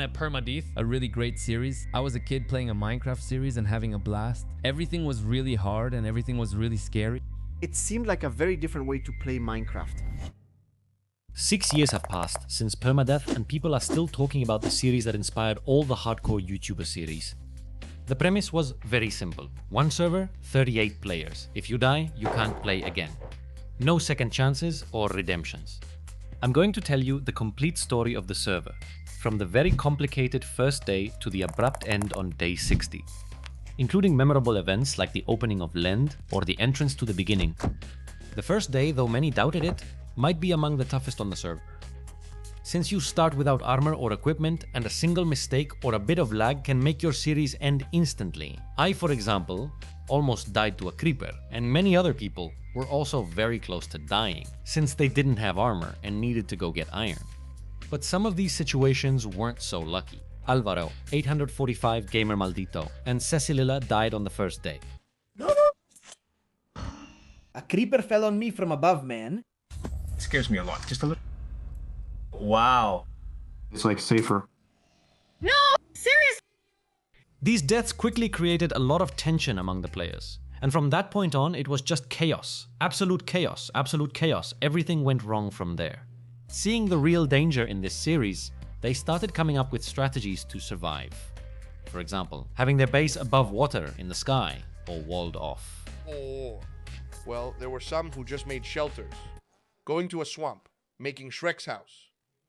At Permadeath, a really great series. I was a kid playing a Minecraft series and having a blast. Everything was really hard and everything was really scary. It seemed like a very different way to play Minecraft. 6 years have passed since Permadeath, and people are still talking about the series that inspired all the hardcore YouTuber series. The premise was very simple. One server, 38 players. If you die, you can't play again. No second chances or redemptions. I'm going to tell you the complete story of the server, from the very complicated first day to the abrupt end on day 60, including memorable events like the opening of Lend or the entrance to the beginning. The first day, though many doubted it, might be among the toughest on the server. Since you start without armor or equipment, and a single mistake or a bit of lag can make your series end instantly. I, for example, almost died to a creeper, and many other people were also very close to dying, since they didn't have armor and needed to go get iron. But some of these situations weren't so lucky. Alvaro, 845 Gamer Maldito, and Cecililla died on the first day. No! A creeper fell on me from above, man. It scares me a lot, just a little. Wow. It's like safer. No! Seriously? These deaths quickly created a lot of tension among the players. And from that point on, it was just chaos. Absolute chaos, absolute chaos. Everything went wrong from there. Seeing the real danger in this series, they started coming up with strategies to survive. For example, having their base above water in the sky or walled off. Oh, well, there were some who just made shelters. Going to a swamp, making Shrek's house.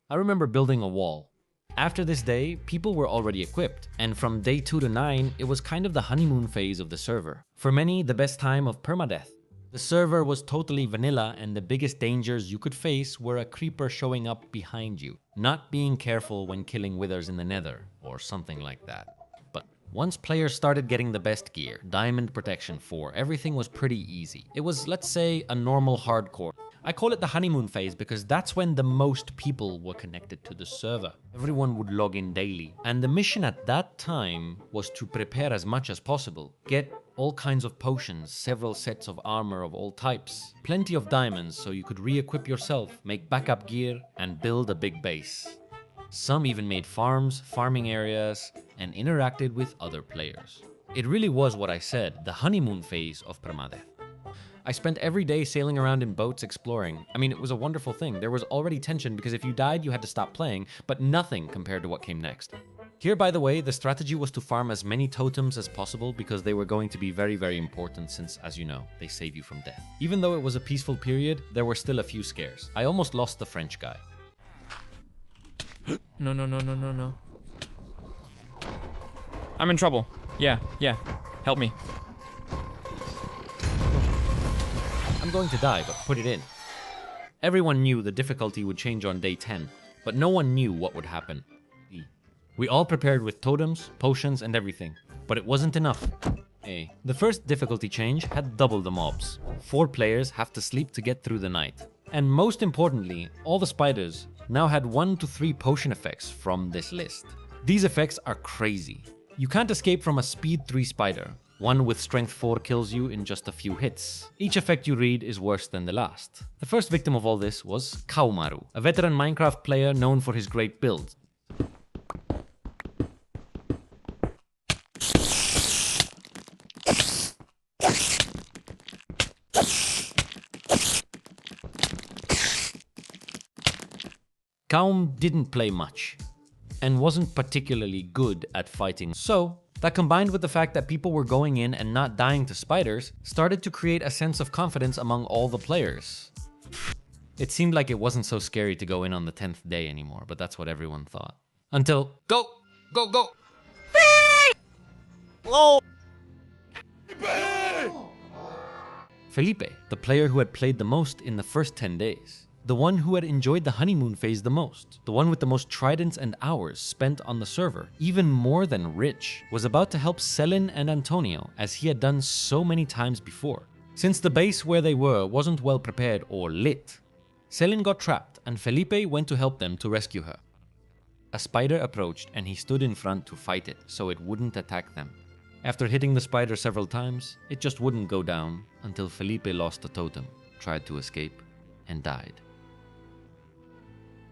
I remember building a wall. After this day, people were already equipped, and from day 2 to 9, it was kind of the honeymoon phase of the server. For many, the best time of Permadeath. The server was totally vanilla, and the biggest dangers you could face were a creeper showing up behind you, not being careful when killing withers in the nether, or something like that. But once players started getting the best gear, Diamond Protection 4, everything was pretty easy. It was, let's say, a normal hardcore. I call it the honeymoon phase because that's when the most people were connected to the server. Everyone would log in daily, and the mission at that time was to prepare as much as possible, get all kinds of potions, several sets of armor of all types, plenty of diamonds so you could re-equip yourself, make backup gear, and build a big base. Some even made farms, farming areas, and interacted with other players. It really was what I said, the honeymoon phase of Permadeath. I spent every day sailing around in boats exploring. I mean, it was a wonderful thing. There was already tension because if you died, you had to stop playing, but nothing compared to what came next. Here, by the way, the strategy was to farm as many totems as possible because they were going to be very, very important since, as you know, they save you from death. Even though it was a peaceful period, there were still a few scares. I almost lost the French guy. No. I'm in trouble. Yeah. Help me. I'm going to die, but put it in. Everyone knew the difficulty would change on day 10, but no one knew what would happen. We all prepared with totems, potions, and everything, but it wasn't enough. The first difficulty change had double the mobs. 4 players have to sleep to get through the night. And most importantly, all the spiders now had 1 to 3 potion effects from this list. These effects are crazy. You can't escape from a speed 3 spider. One with strength 4 kills you in just a few hits. Each effect you read is worse than the last. The first victim of all this was Kaumaru, a veteran Minecraft player known for his great build. Kaum didn't play much, and wasn't particularly good at fighting, so that combined with the fact that people were going in and not dying to spiders, started to create a sense of confidence among all the players. It seemed like it wasn't so scary to go in on the 10th day anymore, but that's what everyone thought. Until, go! Whoa! Felipe, the player who had played the most in the first 10 days. The one who had enjoyed the honeymoon phase the most, the one with the most tridents and hours spent on the server, even more than Rich, was about to help Selin and Antonio as he had done so many times before. Since the base where they were wasn't well prepared or lit, Selin got trapped and Felipe went to help them to rescue her. A spider approached and he stood in front to fight it so it wouldn't attack them. After hitting the spider several times, it just wouldn't go down until Felipe lost the totem, tried to escape, and died.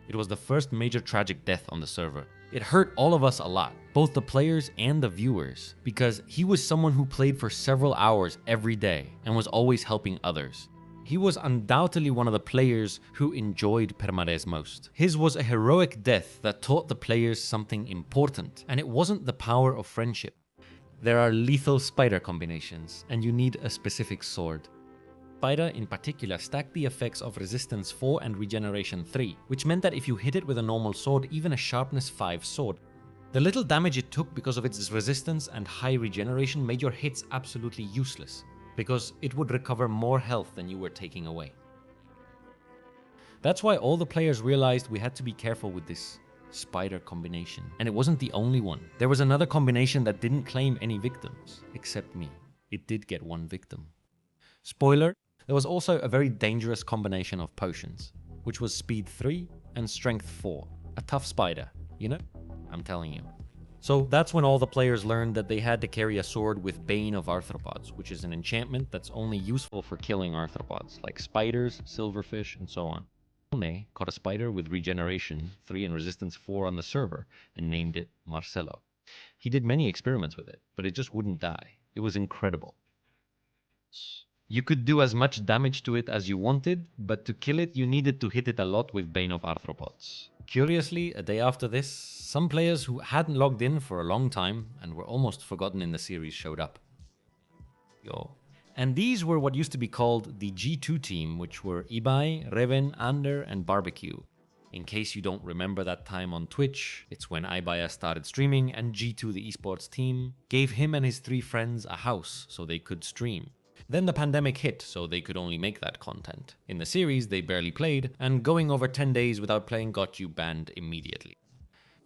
It was the first major tragic death on the server, It hurt all of us a lot, both the players and the viewers, because he was someone who played for several hours every day and was always helping others. He was undoubtedly one of the players who enjoyed Permadeath most. His was a heroic death that taught the players something important, and it wasn't the power of friendship. There are lethal spider combinations, and you need a specific sword. Spider in particular stacked the effects of Resistance 4 and Regeneration 3, which meant that if you hit it with a normal sword, even a Sharpness 5 sword, the little damage it took because of its resistance and high regeneration made your hits absolutely useless, because it would recover more health than you were taking away. That's why all the players realized we had to be careful with this spider combination. And it wasn't the only one. There was another combination that didn't claim any victims, except me. It did get one victim. Spoiler, there was also a very dangerous combination of potions, which was speed 3 and strength 4. A tough spider, you know? I'm telling you. So that's when all the players learned that they had to carry a sword with Bane of Arthropods, which is an enchantment that's only useful for killing arthropods, like spiders, silverfish, and so on. One caught a spider with regeneration 3 and resistance 4 on the server and named it Marcelo. He did many experiments with it, but it just wouldn't die. It was incredible. You could do as much damage to it as you wanted, but to kill it you needed to hit it a lot with Bane of Arthropods. Curiously, a day after this, some players who hadn't logged in for a long time and were almost forgotten in the series showed up. And these were what used to be called the G2 team, which were Ibai, Reven, Ander, and Barbecue. In case you don't remember that time on Twitch, it's when Ibaya started streaming and G2, the esports team, gave him and his 3 friends a house so they could stream. Then the pandemic hit, so they could only make that content. In the series, they barely played, and going over 10 days without playing got you banned immediately.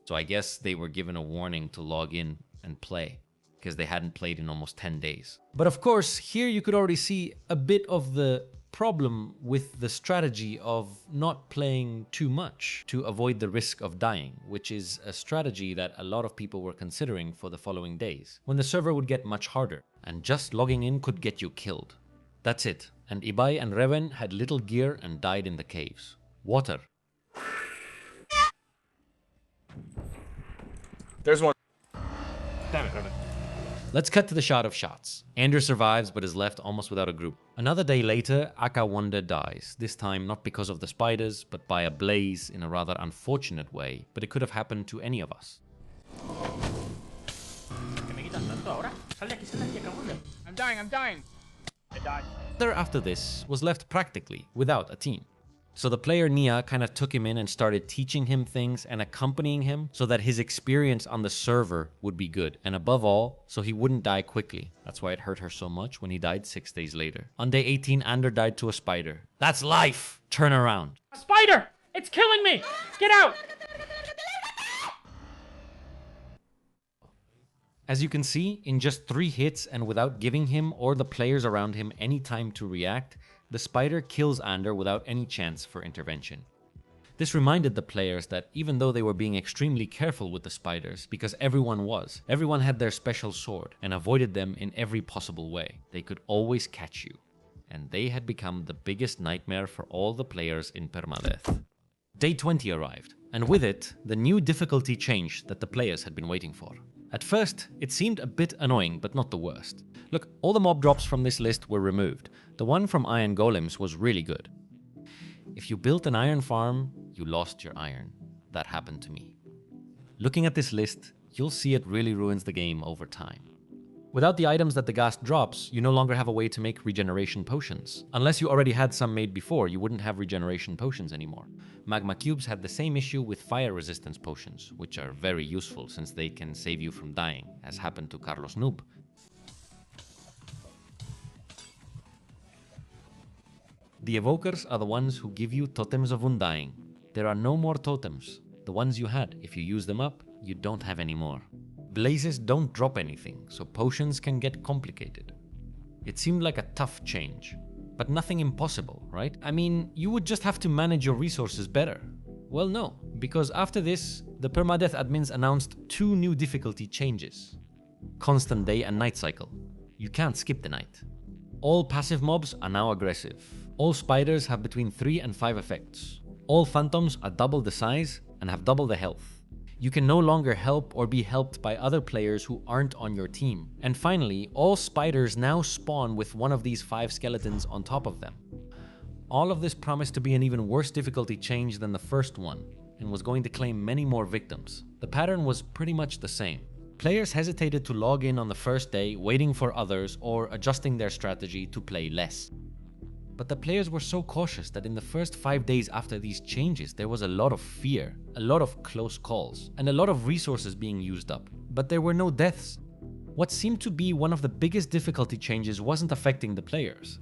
So I guess they were given a warning to log in and play, because they hadn't played in almost 10 days. But of course, here you could already see a bit of the problem with the strategy of not playing too much to avoid the risk of dying, which is a strategy that a lot of people were considering for the following days, when the server would get much harder, and just logging in could get you killed. That's it, and Ibai and Reven had little gear and died in the caves. Water. There's one. Damn it, Reven. Let's cut to the shot of shots. Ander survives but is left almost without a group. Another day later, Akawanda dies, this time not because of the spiders, but by a blaze in a rather unfortunate way, but it could have happened to any of us. I'm dying. I died. After this was left practically without a team. So the player Nia kind of took him in and started teaching him things and accompanying him so that his experience on the server would be good. And above all, so he wouldn't die quickly. That's why it hurt her so much when he died 6 days later. On day 18, Ander died to a spider. That's life! Turn around. A spider! It's killing me! Get out! As you can see, in just 3 hits and without giving him or the players around him any time to react, the spider kills Ander without any chance for intervention. This reminded the players that even though they were being extremely careful with the spiders, because everyone had their special sword and avoided them in every possible way, they could always catch you. And they had become the biggest nightmare for all the players in Permadeath. Day 20 arrived, and with it, the new difficulty change that the players had been waiting for. At first, it seemed a bit annoying, but not the worst. Look, all the mob drops from this list were removed. The one from Iron Golems was really good. If you built an iron farm, you lost your iron. That happened to me. Looking at this list, you'll see it really ruins the game over time. Without the items that the ghast drops, you no longer have a way to make regeneration potions. Unless you already had some made before, you wouldn't have regeneration potions anymore. Magma cubes had the same issue with fire resistance potions, which are very useful since they can save you from dying, as happened to Carlos Noob. The evokers are the ones who give you totems of undying. There are no more totems. The ones you had, if you use them up, you don't have any more. Blazes don't drop anything, so potions can get complicated. It seemed like a tough change, but nothing impossible, right? I mean, you would just have to manage your resources better. Well, no, because after this, the Permadeath admins announced 2 new difficulty changes. Constant day and night cycle. You can't skip the night. All passive mobs are now aggressive. All spiders have between 3 and 5 effects. All phantoms are double the size and have double the health. You can no longer help or be helped by other players who aren't on your team. And finally, all spiders now spawn with one of these 5 skeletons on top of them. All of this promised to be an even worse difficulty change than the first one, and was going to claim many more victims. The pattern was pretty much the same. Players hesitated to log in on the first day, waiting for others or adjusting their strategy to play less. But the players were so cautious that in the first 5 days after these changes, there was a lot of fear, a lot of close calls, and a lot of resources being used up. But there were no deaths. What seemed to be one of the biggest difficulty changes wasn't affecting the players.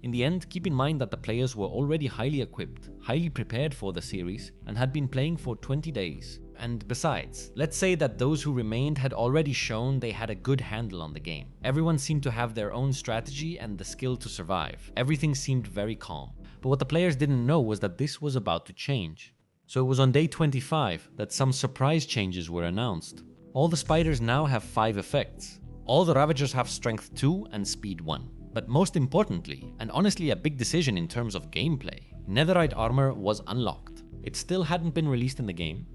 In the end, keep in mind that the players were already highly equipped, highly prepared for the series, and had been playing for 20 days. And besides, let's say that those who remained had already shown they had a good handle on the game. Everyone seemed to have their own strategy and the skill to survive. Everything seemed very calm. But what the players didn't know was that this was about to change. So it was on day 25 that some surprise changes were announced. All the spiders now have 5 effects. All the Ravagers have strength 2 and speed 1. But most importantly, and honestly a big decision in terms of gameplay, Netherite armor was unlocked. It still hadn't been released in the game,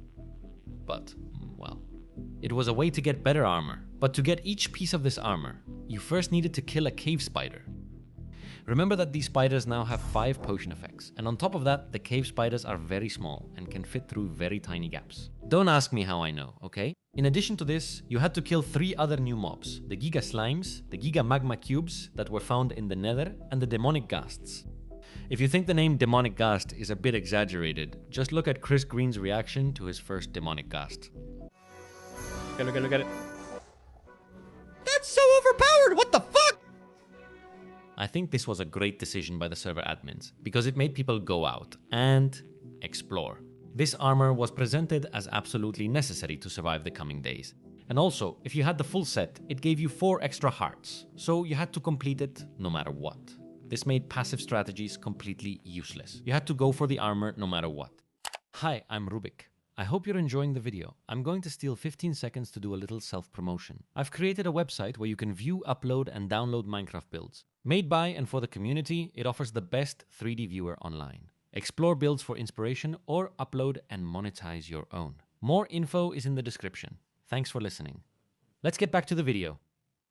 but, well, it was a way to get better armor. But to get each piece of this armor, you first needed to kill a cave spider. Remember that these spiders now have 5 potion effects, and on top of that, the cave spiders are very small and can fit through very tiny gaps. Don't ask me how I know, okay? In addition to this, you had to kill 3 other new mobs, the Giga Slimes, the Giga Magma Cubes that were found in the Nether, and the Demonic Ghasts. If you think the name Demonic Ghast is a bit exaggerated, just look at Chris Green's reaction to his first Demonic Ghast. Okay, look at it. That's so overpowered, what the fuck? I think this was a great decision by the server admins, because it made people go out and explore. This armor was presented as absolutely necessary to survive the coming days. And also, if you had the full set, it gave you 4 extra hearts, so you had to complete it no matter what. This made passive strategies completely useless. You had to go for the armor no matter what. Hi, I'm Rubik. I hope you're enjoying the video. I'm going to steal 15 seconds to do a little self-promotion. I've created a website where you can view, upload, and download Minecraft builds. Made by and for the community, it offers the best 3D viewer online. Explore builds for inspiration or upload and monetize your own. More info is in the description. Thanks for listening. Let's get back to the video.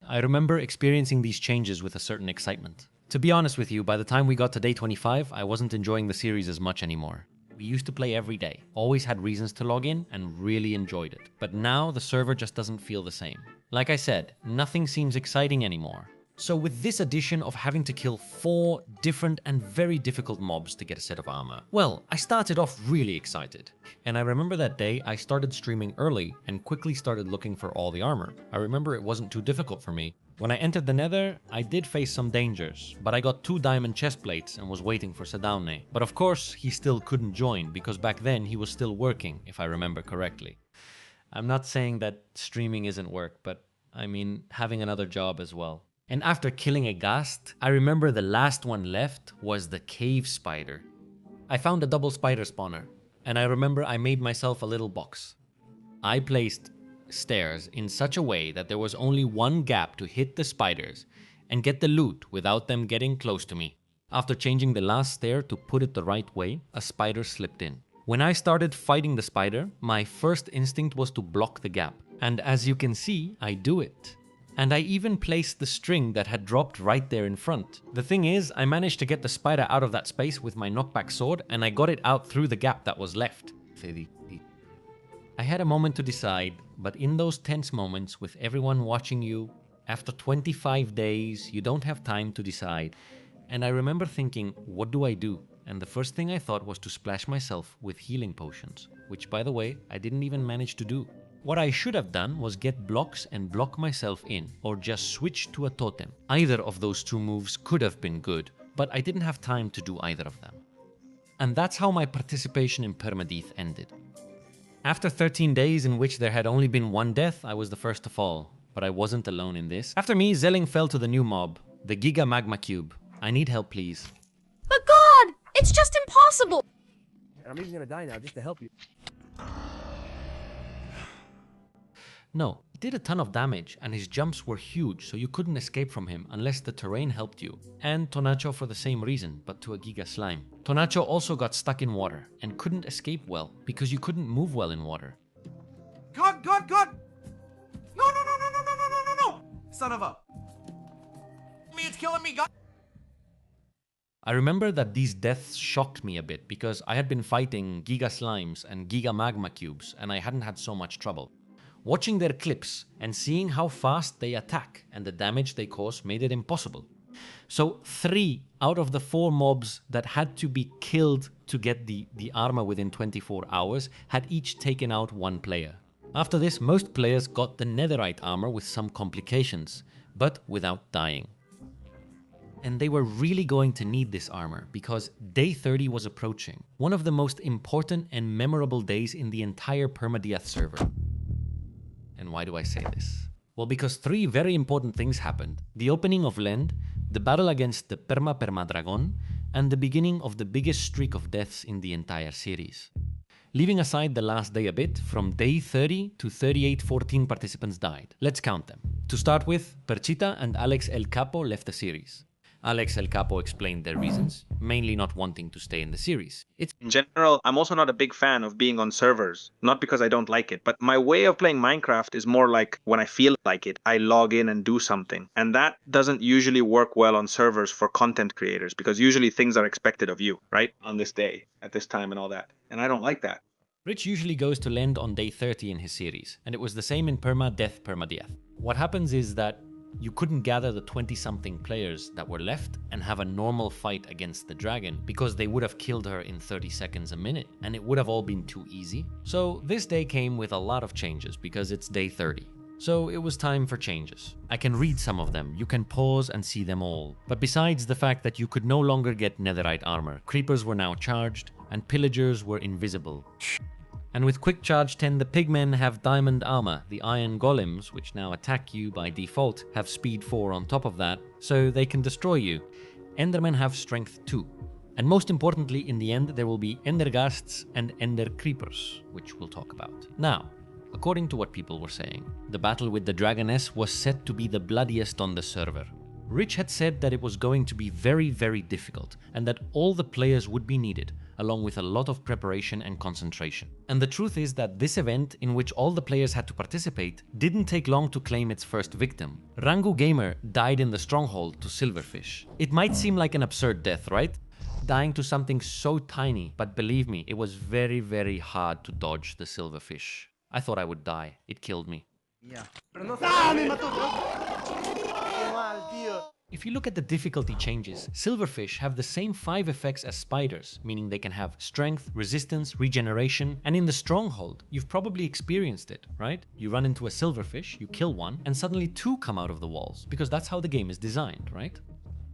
I remember experiencing these changes with a certain excitement. To be honest with you, by the time we got to day 25, I wasn't enjoying the series as much anymore. We used to play every day, always had reasons to log in, and really enjoyed it. But now the server just doesn't feel the same. Like I said, nothing seems exciting anymore. So with this addition of having to kill 4 different and very difficult mobs to get a set of armor, well, I started off really excited. And I remember that day I started streaming early and quickly started looking for all the armor. I remember it wasn't too difficult for me. When I entered the Nether, I did face some dangers, but I got 2 diamond chest plates and was waiting for Sadaune. But of course, he still couldn't join because back then he was still working, if I remember correctly. I'm not saying that streaming isn't work, but I mean having another job as well. And after killing a ghast, I remember the last one left was the cave spider. I found a double spider spawner, and I remember I made myself a little box. I placed stairs in such a way that there was only one gap to hit the spiders and get the loot without them getting close to me. After changing the last stair to put it the right way, a spider slipped in. When I started fighting the spider, my first instinct was to block the gap. And as you can see, I do it. And I even placed the string that had dropped right there in front. The thing is, I managed to get the spider out of that space with my knockback sword, and I got it out through the gap that was left. I had a moment to decide, but in those tense moments with everyone watching you, after 25 days, you don't have time to decide. And I remember thinking, what do I do? And the first thing I thought was to splash myself with healing potions, which by the way, I didn't even manage to do. What I should have done was get blocks and block myself in, or just switch to a totem. Either of those 2 moves could have been good, but I didn't have time to do either of them. And that's how my participation in Permadeath ended. After 13 days in which there had only been 1 death, I was the first to fall, but I wasn't alone in this. After me, Zelling fell to the new mob, the Giga Magma Cube. I need help, please. But God, it's just impossible. I'm even gonna die now just to help you. No, He did a ton of damage and his jumps were huge, so you couldn't escape from him unless the terrain helped you. And Tonnacho for the same reason, but to a Giga Slime. Tonnacho also got stuck in water and couldn't escape well because you couldn't move well in water. God! No! Son of a... It's killing me, God! I remember that these deaths shocked me a bit because I had been fighting Giga Slimes and Giga Magma Cubes and I hadn't had so much trouble. Watching their clips and seeing how fast they attack and the damage they cause made it impossible. So 3 out of the 4 mobs that had to be killed to get the armor within 24 hours had each taken out 1 player. After this, most players got the Netherite armor with some complications, but without dying. And they were really going to need this armor because day 30 was approaching, one of the most important and memorable days in the entire Permadeath server. And why do I say this? Well, because 3 very important things happened. The opening of Lend, the battle against the Permadragon, and the beginning of the biggest streak of deaths in the entire series. Leaving aside the last day a bit, from day 30 to 38, 14 participants died. Let's count them. To start with, Perchita and Alex El Capo left the series. Alex El Capo explained their reasons, mainly not wanting to stay in the series. In general, I'm also not a big fan of being on servers, not because I don't like it, but my way of playing Minecraft is more like when I feel like it, I log in and do something. And that doesn't usually work well on servers for content creators because usually things are expected of you, right? On this day, at this time and all that. And I don't like that. Rich usually goes to Lend on day 30 in his series, and it was the same in Permadeath. What happens is that you couldn't gather the 20-something players that were left and have a normal fight against the dragon because they would have killed her in 30 seconds a minute and it would have all been too easy. So this day came with a lot of changes because it's day 30. So it was time for changes. I can read some of them, you can pause and see them all. But besides the fact that you could no longer get netherite armor, creepers were now charged and pillagers were invisible. And with Quick Charge 10, the pigmen have diamond armor. The iron golems, which now attack you by default, have speed 4 on top of that, so they can destroy you. Endermen have strength 2. And most importantly, in the end, there will be Enderghasts and Ender Creepers, which we'll talk about. Now, according to what people were saying, the battle with the Dragoness was set to be the bloodiest on the server. Rich had said that it was going to be very, very difficult, and that all the players would be needed, along with a lot of preparation and concentration. And the truth is that this event, in which all the players had to participate, didn't take long to claim its first victim. Rangu Gamer died in the stronghold to Silverfish. It might seem like an absurd death, right? Dying to something so tiny, but believe me, it was very, very hard to dodge the Silverfish. I thought I would die. It killed me. Yeah. If you look at the difficulty changes, Silverfish have the same 5 effects as spiders, meaning they can have strength, resistance, regeneration, and in the stronghold, you've probably experienced it, right? You run into a Silverfish, you kill one, and suddenly 2 come out of the walls, because that's how the game is designed, right?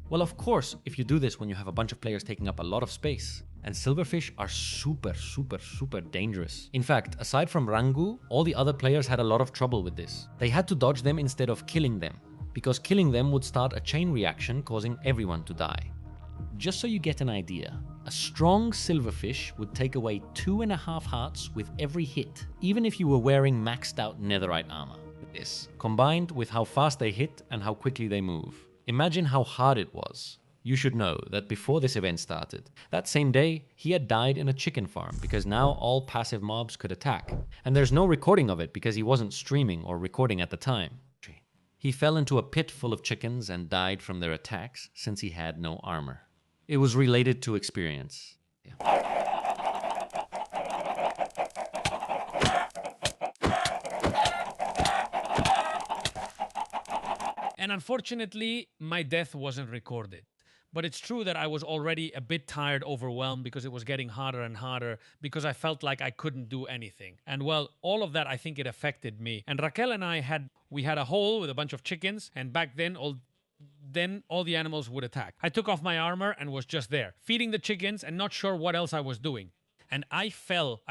Well, of course, if you do this when you have a bunch of players taking up a lot of space, and Silverfish are super dangerous. In fact, aside from Rangu, all the other players had a lot of trouble with this. They had to dodge them instead of killing them, because killing them would start a chain reaction causing everyone to die. Just so you get an idea, a strong Silverfish would take away 2.5 hearts with every hit, even if you were wearing maxed out netherite armor. This, combined with how fast they hit and how quickly they move. Imagine how hard it was. You should know that before this event started, that same day, he had died in a chicken farm because now all passive mobs could attack. And there's no recording of it because he wasn't streaming or recording at the time. He fell into a pit full of chickens and died from their attacks since he had no armor. It was related to experience. And unfortunately, my death wasn't recorded. But it's true that I was already a bit tired, overwhelmed, because it was getting harder and harder, because I felt like I couldn't do anything. And well, all of that, I think it affected me. And Raquel and I had a hole with a bunch of chickens, and back then all the animals would attack. I took off my armor and was just there, feeding the chickens and not sure what else I was doing. And I fell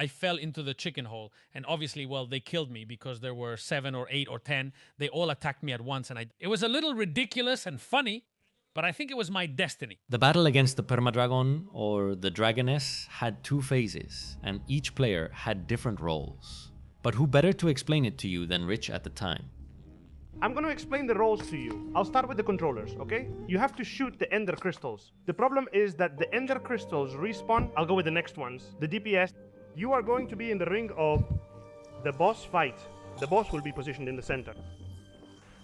into the chicken hole. And obviously, well, they killed me because there were 7 or 8 or 10. They all attacked me at once. And it was a little ridiculous and funny, but I think it was my destiny. The battle against the Permadragon, or the Dragoness, had 2 phases, and each player had different roles. But who better to explain it to you than Rich at the time? I'm going to explain the roles to you. I'll start with the controllers, okay? You have to shoot the ender crystals. The problem is that the ender crystals respawn. I'll go with the next ones. The DPS. You are going to be in the ring of the boss fight. The boss will be positioned in the center.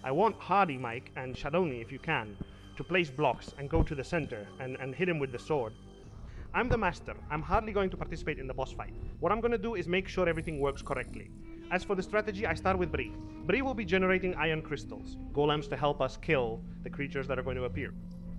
I want Hardy, Mike, and Shadowni, if you can, to place blocks and go to the center and hit him with the sword. I'm the master. I'm hardly going to participate in the boss fight. What I'm going to do is make sure everything works correctly. As for the strategy, I start with Bree. Bree will be generating iron crystals, golems to help us kill the creatures that are going to appear.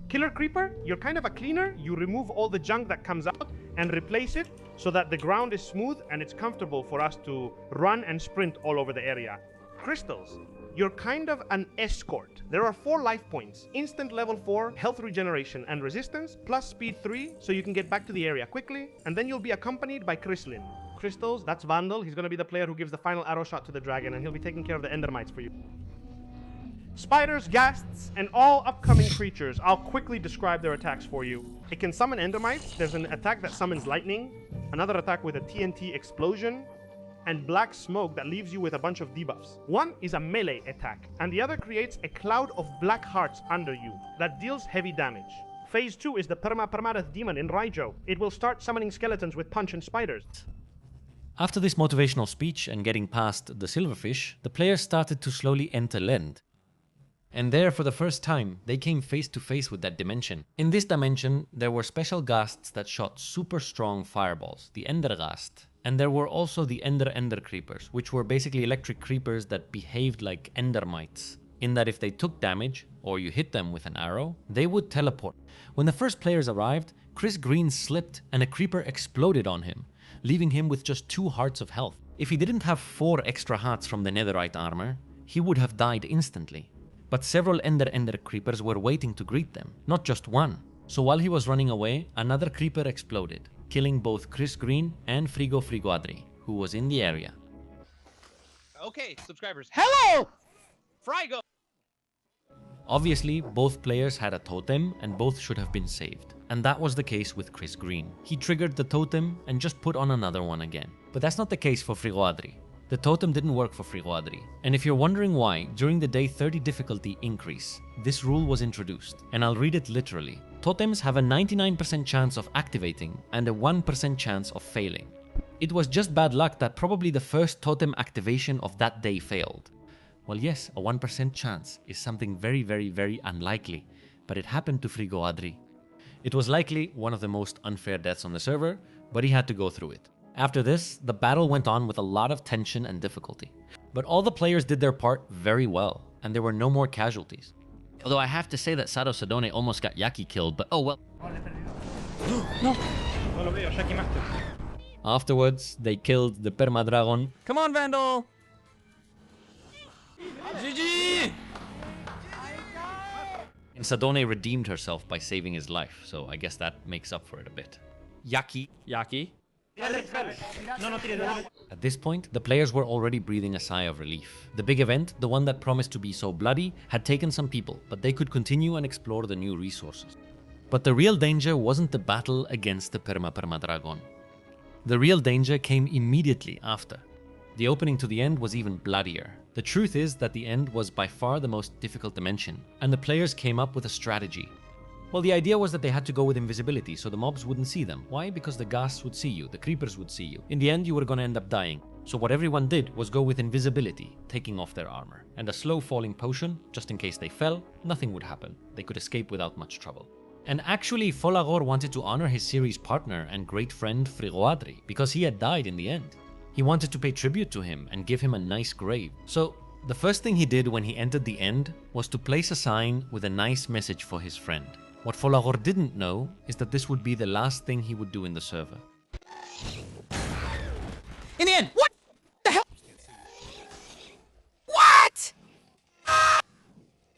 Killer Creeper, you're kind of a cleaner. You remove all the junk that comes out and replace it so that the ground is smooth and it's comfortable for us to run and sprint all over the area. Crystals, you're kind of an escort. There are 4 life points. Instant level 4, health regeneration and resistance, plus speed 3, so you can get back to the area quickly, and then you'll be accompanied by Chrislin. Crystals, that's Vandal. He's going to be the player who gives the final arrow shot to the dragon, and he'll be taking care of the endermites for you. Spiders, ghasts, and all upcoming creatures. I'll quickly describe their attacks for you. It can summon endermites. There's an attack that summons lightning, another attack with a TNT explosion, and black smoke that leaves you with a bunch of debuffs. One is a melee attack, and the other creates a cloud of black hearts under you that deals heavy damage. Phase 2 is the Permadeath demon in Raijo. It will start summoning skeletons with punch and spiders. After this motivational speech and getting past the silverfish, the players started to slowly enter Lend. And there, for the first time, they came face to face with that dimension. In this dimension, there were special ghasts that shot super strong fireballs, the Enderghast. And there were also the Ender Creepers, which were basically electric creepers that behaved like Endermites, in that if they took damage, or you hit them with an arrow, they would teleport. When the first players arrived, Chris Green slipped and a creeper exploded on him, leaving him with just 2 hearts of health. If he didn't have 4 extra hearts from the Netherite armor, he would have died instantly. But several Ender Creepers were waiting to greet them, not just one. So while he was running away, another creeper exploded, killing both Chris Green and Frigoadri, who was in the area. Okay, subscribers. Hello! Frigo! Obviously, both players had a totem and both should have been saved. And that was the case with Chris Green. He triggered the totem and just put on another one again. But that's not the case for Frigoadri. The totem didn't work for Frigoadri. And if you're wondering why, during the day 30 difficulty increase, this rule was introduced. And I'll read it literally. Totems have a 99% chance of activating and a 1% chance of failing. It was just bad luck that probably the first totem activation of that day failed. Well, yes, a 1% chance is something very, very, very unlikely, but it happened to Frigoadri. It was likely one of the most unfair deaths on the server, but he had to go through it. After this, the battle went on with a lot of tension and difficulty. But all the players did their part very well, and there were no more casualties. Although I have to say that Sado Sadone almost got Yaki killed, but oh well. No. No lo veo, Shaki Master. Afterwards, they killed the Permadragon. Come on, Vandal! GG! And Sadone redeemed herself by saving his life, so I guess that makes up for it a bit. Yaki. At this point, the players were already breathing a sigh of relief. The big event, the one that promised to be so bloody, had taken some people, but they could continue and explore the new resources. But the real danger wasn't the battle against the Permadragon. The real danger came immediately after. The opening to the end was even bloodier. The truth is that the end was by far the most difficult dimension, and the players came up with a strategy. Well, the idea was that they had to go with invisibility, so the mobs wouldn't see them. Why? Because the ghasts would see you, the creepers would see you. In the end, you were gonna end up dying. So what everyone did was go with invisibility, taking off their armor. And a slow falling potion, just in case they fell, nothing would happen. They could escape without much trouble. And actually, Folagor wanted to honor his series partner and great friend Frigoadri, because he had died in the end. He wanted to pay tribute to him and give him a nice grave. So, the first thing he did when he entered the end was to place a sign with a nice message for his friend. What Folagor didn't know is that this would be the last thing he would do in the server. In the end, what the hell? What?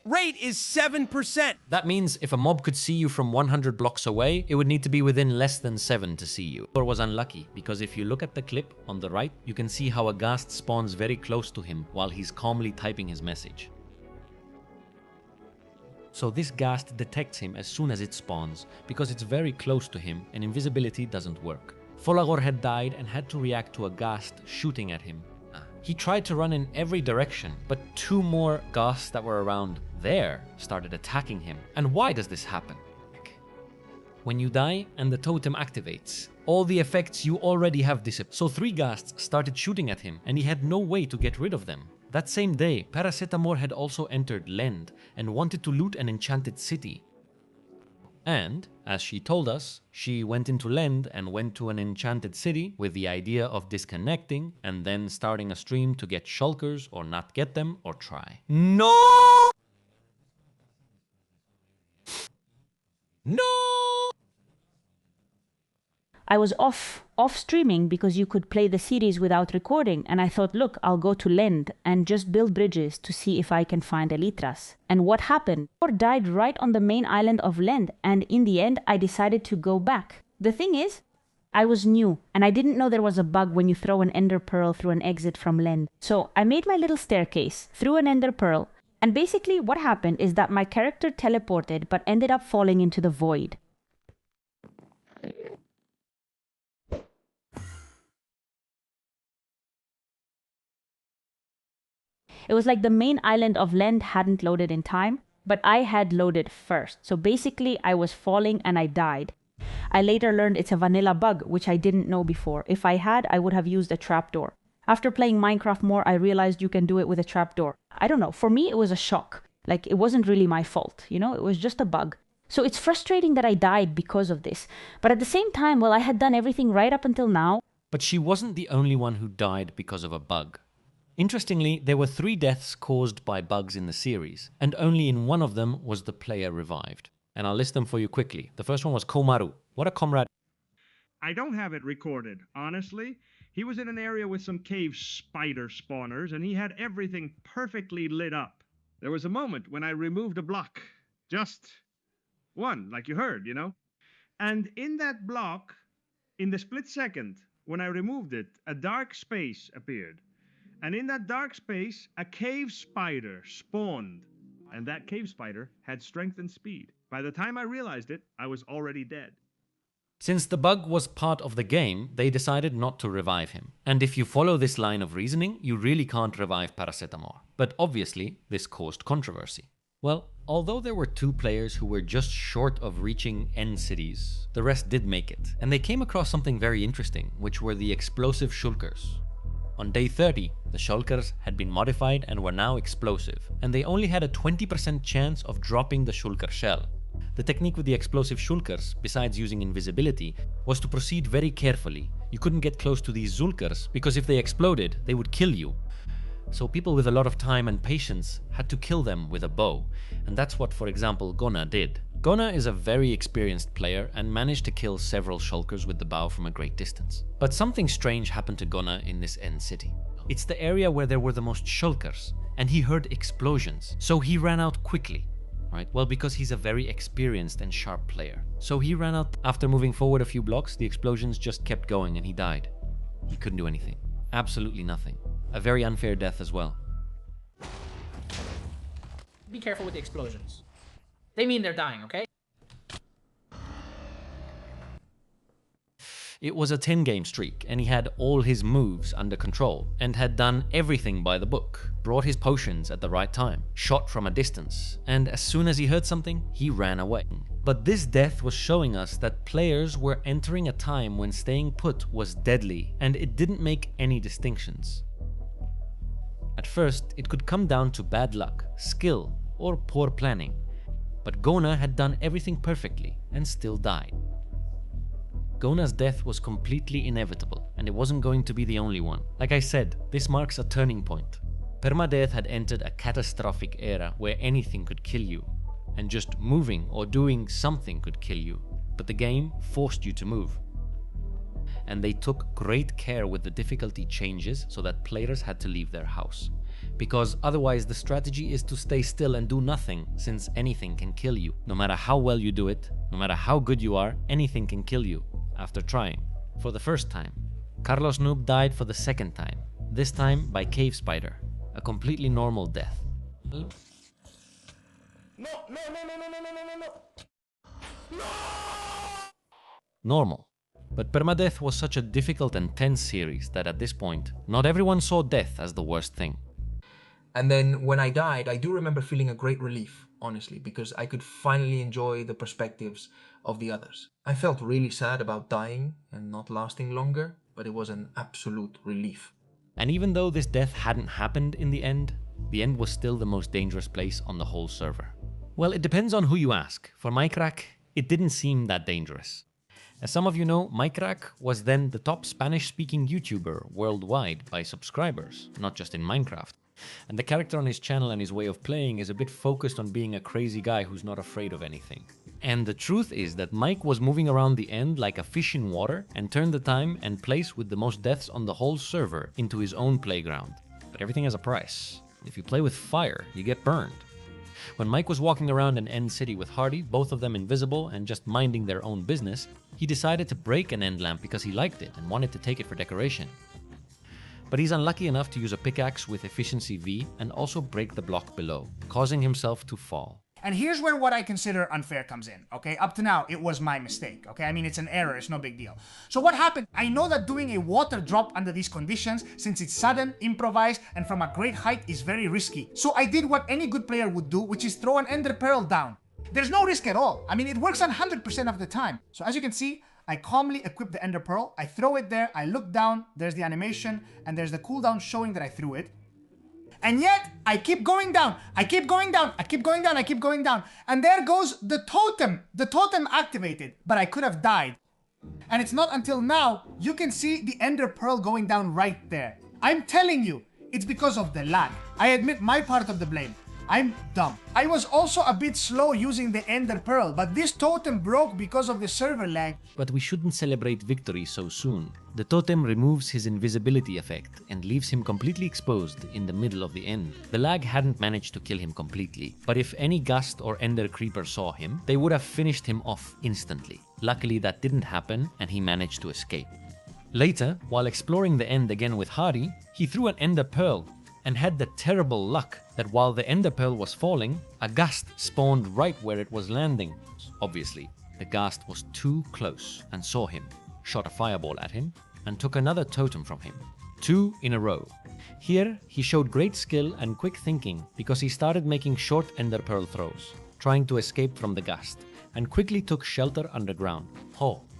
Rate is 7%. That means if a mob could see you from 100 blocks away, it would need to be within less than 7 to see you. Thor was unlucky, because if you look at the clip on the right, you can see how a ghast spawns very close to him while he's calmly typing his message. So this ghast detects him as soon as it spawns, because it's very close to him and invisibility doesn't work. Folagor had died and had to react to a ghast shooting at him. He tried to run in every direction, but 2 more ghasts that were around there started attacking him. And why does this happen? When you die and the totem activates, all the effects you already have disappeared. So 3 ghasts started shooting at him and he had no way to get rid of them. That same day, Paracetamor had also entered Lend and wanted to loot an enchanted city. And, as she told us, she went into Lend and went to an enchanted city with the idea of disconnecting and then starting a stream to get shulkers or not get them or try. No! No! I was off streaming because you could play the series without recording, and I thought, look, I'll go to Lend and just build bridges to see if I can find Elytras. And what happened? Or died right on the main island of Lend, and in the end I decided to go back. The thing is, I was new and I didn't know there was a bug when you throw an ender pearl through an exit from Lend. So I made my little staircase, threw an ender pearl, and basically what happened is that my character teleported but ended up falling into the void. It was like the main island of Lend hadn't loaded in time, but I had loaded first. So basically I was falling and I died. I later learned it's a vanilla bug, which I didn't know before. If I had, I would have used a trapdoor. After playing Minecraft more, I realized you can do it with a trapdoor. I don't know, for me it was a shock. Like, it wasn't really my fault, you know, it was just a bug. So it's frustrating that I died because of this. But at the same time, well, I had done everything right up until now. But she wasn't the only one who died because of a bug. Interestingly, there were 3 deaths caused by bugs in the series, and only in one of them was the player revived. And I'll list them for you quickly. The first one was Komaru. What a comrade. I don't have it recorded, honestly. He was in an area with some cave spider spawners, and he had everything perfectly lit up. There was a moment when I removed a block. Just one, like you heard, you know? And in that block, in the split second, when I removed it, a dark space appeared. And in that dark space, a cave spider spawned. And that cave spider had strength and speed. By the time I realized it, I was already dead. Since the bug was part of the game, they decided not to revive him. And if you follow this line of reasoning, you really can't revive Paracetamor. But obviously, this caused controversy. Well, although there were 2 players who were just short of reaching end cities, the rest did make it. And they came across something very interesting, which were the explosive shulkers. On day 30, the shulkers had been modified and were now explosive, and they only had a 20% chance of dropping the shulker shell. The technique with the explosive shulkers, besides using invisibility, was to proceed very carefully. You couldn't get close to these zulkers, because if they exploded, they would kill you. So people with a lot of time and patience had to kill them with a bow, and that's what, for example, Gona did. Gona is a very experienced player and managed to kill several shulkers with the bow from a great distance. But something strange happened to Gona in this end city. It's the area where there were the most shulkers, and he heard explosions, so he ran out quickly. Right? Well, because he's a very experienced and sharp player. So he ran out. After moving forward a few blocks, the explosions just kept going and he died. He couldn't do anything. Absolutely nothing. A very unfair death as well. Be careful with the explosions. They mean they're dying, okay? It was a 10-game streak, and he had all his moves under control, and had done everything by the book, brought his potions at the right time, shot from a distance, and as soon as he heard something, he ran away. But this death was showing us that players were entering a time when staying put was deadly, and it didn't make any distinctions. At first, it could come down to bad luck, skill, or poor planning, but Gona had done everything perfectly, and still died. Gona's death was completely inevitable, and it wasn't going to be the only one. Like I said, this marks a turning point. Permadeath had entered a catastrophic era where anything could kill you, and just moving or doing something could kill you, but the game forced you to move. And they took great care with the difficulty changes so that players had to leave their house. Because otherwise the strategy is to stay still and do nothing, since anything can kill you. No matter how well you do it, no matter how good you are, anything can kill you. After trying. For the first time. Carlos Noob died for the second time. This time by cave spider. A completely normal death. No, no, no, no, no, no, no, no, no. Normal. But Permadeath was such a difficult and tense series that at this point, not everyone saw death as the worst thing. And then when I died, I do remember feeling a great relief, honestly, because I could finally enjoy the perspectives of the others. I felt really sad about dying and not lasting longer, but it was an absolute relief. And even though this death hadn't happened in the end was still the most dangerous place on the whole server. Well, it depends on who you ask. For Mycrack, it didn't seem that dangerous. As some of you know, Mycrack was then the top Spanish-speaking YouTuber worldwide by subscribers, not just in Minecraft. And the character on his channel and his way of playing is a bit focused on being a crazy guy who's not afraid of anything. And the truth is that Mike was moving around the end like a fish in water and turned the time and place with the most deaths on the whole server into his own playground. But everything has a price. If you play with fire, you get burned. When Mike was walking around an end city with Hardy, both of them invisible and just minding their own business, he decided to break an end lamp because he liked it and wanted to take it for decoration. But he's unlucky enough to use a pickaxe with efficiency V and also break the block below, causing himself to fall. And here's where what I consider unfair comes in, okay? Up to now, it was my mistake, okay? I mean, it's an error, it's no big deal. So what happened? I know that doing a water drop under these conditions, since it's sudden, improvised, and from a great height, is very risky. So I did what any good player would do, which is throw an ender pearl down. There's no risk at all. I mean, it works 100% of the time. So as you can see, I calmly equip the ender pearl, I throw it there, I look down, there's the animation, and there's the cooldown showing that I threw it. And yet, I keep going down, I keep going down, I keep going down, I keep going down. And there goes the totem activated, but I could have died. And it's not until now, you can see the ender pearl going down right there. I'm telling you, it's because of the lag. I admit my part of the blame. I'm dumb. I was also a bit slow using the ender pearl, but this totem broke because of the server lag. But we shouldn't celebrate victory so soon. The totem removes his invisibility effect and leaves him completely exposed in the middle of the end. The lag hadn't managed to kill him completely, but if any gust or ender creeper saw him, they would have finished him off instantly. Luckily that didn't happen and he managed to escape. Later, while exploring the end again with Hardy, he threw an ender pearl and had the terrible luck that while the ender pearl was falling, a ghast spawned right where it was landing. Obviously, the ghast was too close and saw him, shot a fireball at him, and took another totem from him. 2 in a row. Here, he showed great skill and quick thinking because he started making short ender pearl throws, trying to escape from the ghast, and quickly took shelter underground.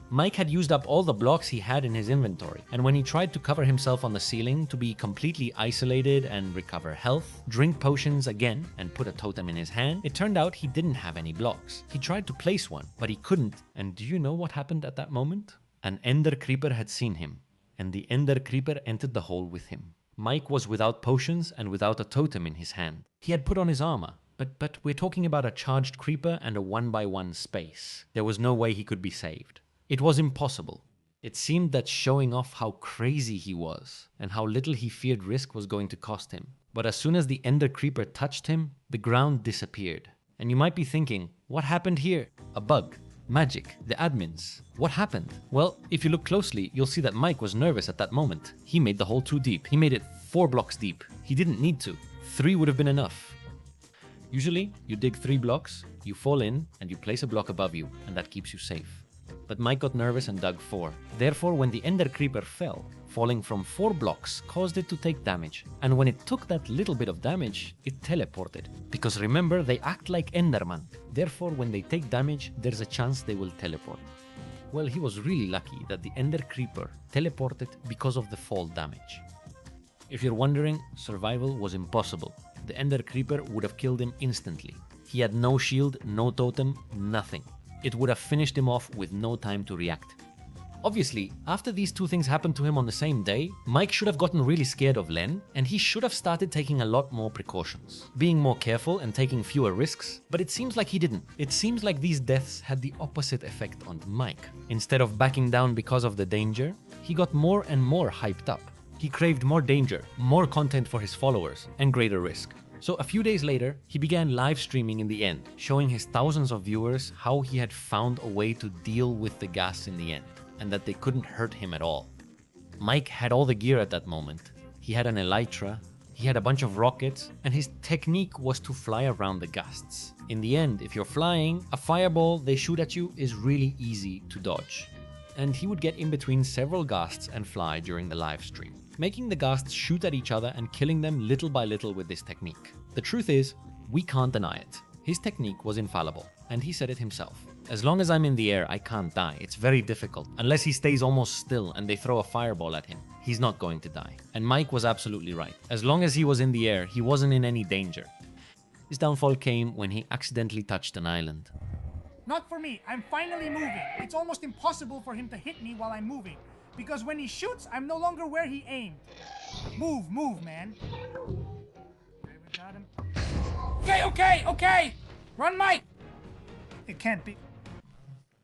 Mike had used up all the blocks he had in his inventory, and when he tried to cover himself on the ceiling to be completely isolated and recover health, drink potions again, and put a totem in his hand, it turned out he didn't have any blocks. He tried to place one, but he couldn't, and do you know what happened at that moment? An ender creeper had seen him, and the ender creeper entered the hole with him. Mike was without potions and without a totem in his hand. He had put on his armor, but we're talking about a charged creeper and a 1x1 space. There was no way he could be saved. It was impossible. It seemed that showing off how crazy he was and how little he feared risk was going to cost him. But as soon as the ender creeper touched him, the ground disappeared. And you might be thinking, what happened here? A bug? Magic? The admins? What happened? Well, if you look closely, you'll see that Mike was nervous at that moment. He made the hole too deep. He made it 4 blocks deep. He didn't need to. 3 would have been enough. Usually, you dig 3 blocks, you fall in, and you place a block above you, and that keeps you safe. But Mike got nervous and dug 4. Therefore, when the ender creeper fell, falling from 4 blocks caused it to take damage. And when it took that little bit of damage, it teleported. Because remember, they act like Enderman. Therefore, when they take damage, there's a chance they will teleport. Well, he was really lucky that the ender creeper teleported because of the fall damage. If you're wondering, survival was impossible. The ender creeper would have killed him instantly. He had no shield, no totem, nothing. It would have finished him off with no time to react. Obviously, after these 2 things happened to him on the same day, Mike should have gotten really scared of Len, and he should have started taking a lot more precautions, being more careful and taking fewer risks, but it seems like he didn't. It seems like these deaths had the opposite effect on Mike. Instead of backing down because of the danger, he got more and more hyped up. He craved more danger, more content for his followers, and greater risk. So a few days later, he began live streaming in the end, showing his thousands of viewers how he had found a way to deal with the gas in the end, and that they couldn't hurt him at all. Mike had all the gear at that moment. He had an elytra, he had a bunch of rockets, and his technique was to fly around the ghasts. In the end, if you're flying, a fireball they shoot at you is really easy to dodge. and he would get in between several ghasts and fly during the live stream, making the ghasts shoot at each other and killing them little by little with this technique. The truth is, we can't deny it. His technique was infallible, and he said it himself. As long as I'm in the air, I can't die. It's very difficult. Unless he stays almost still and they throw a fireball at him, he's not going to die. And Mike was absolutely right. As long as he was in the air, he wasn't in any danger. His downfall came when he accidentally touched an island. Not for me. I'm finally moving. It's almost impossible for him to hit me while I'm moving. Because when he shoots, I'm no longer where he aimed. Move, man. Okay, we got him. Okay. Run, Mike. It can't be.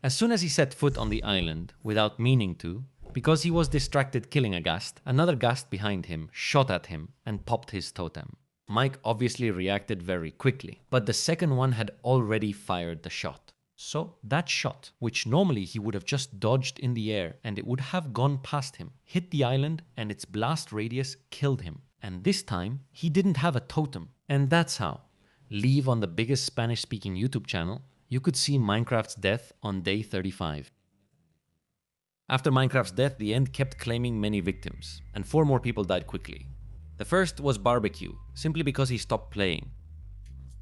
As soon as he set foot on the island, without meaning to, because he was distracted killing a ghast, another ghast behind him shot at him and popped his totem. Mike obviously reacted very quickly, but the second one had already fired the shot. So that shot, which normally he would have just dodged in the air and it would have gone past him, hit the island and its blast radius killed him. And this time, he didn't have a totem. And that's how. Leave on the biggest Spanish-speaking YouTube channel, you could see Minecraft's death on day 35. After Minecraft's death, the end kept claiming many victims, and 4 more people died quickly. The first was Barbecue, simply because he stopped playing.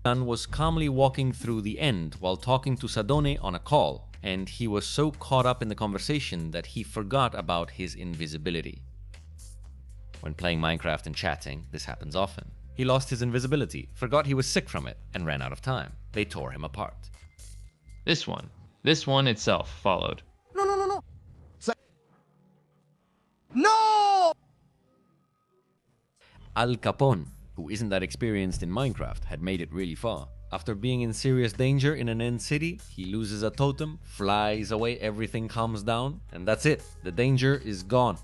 Sun was calmly walking through the end while talking to Sadone on a call, and he was so caught up in the conversation that he forgot about his invisibility. When playing Minecraft and chatting, this happens often. He lost his invisibility, forgot he was sick from it, and ran out of time. They tore him apart. This one itself followed. No! No! Al Capone, who isn't that experienced in Minecraft, had made it really far. After being in serious danger in an end city, he loses a totem, flies away, everything calms down, and that's it. The danger is gone.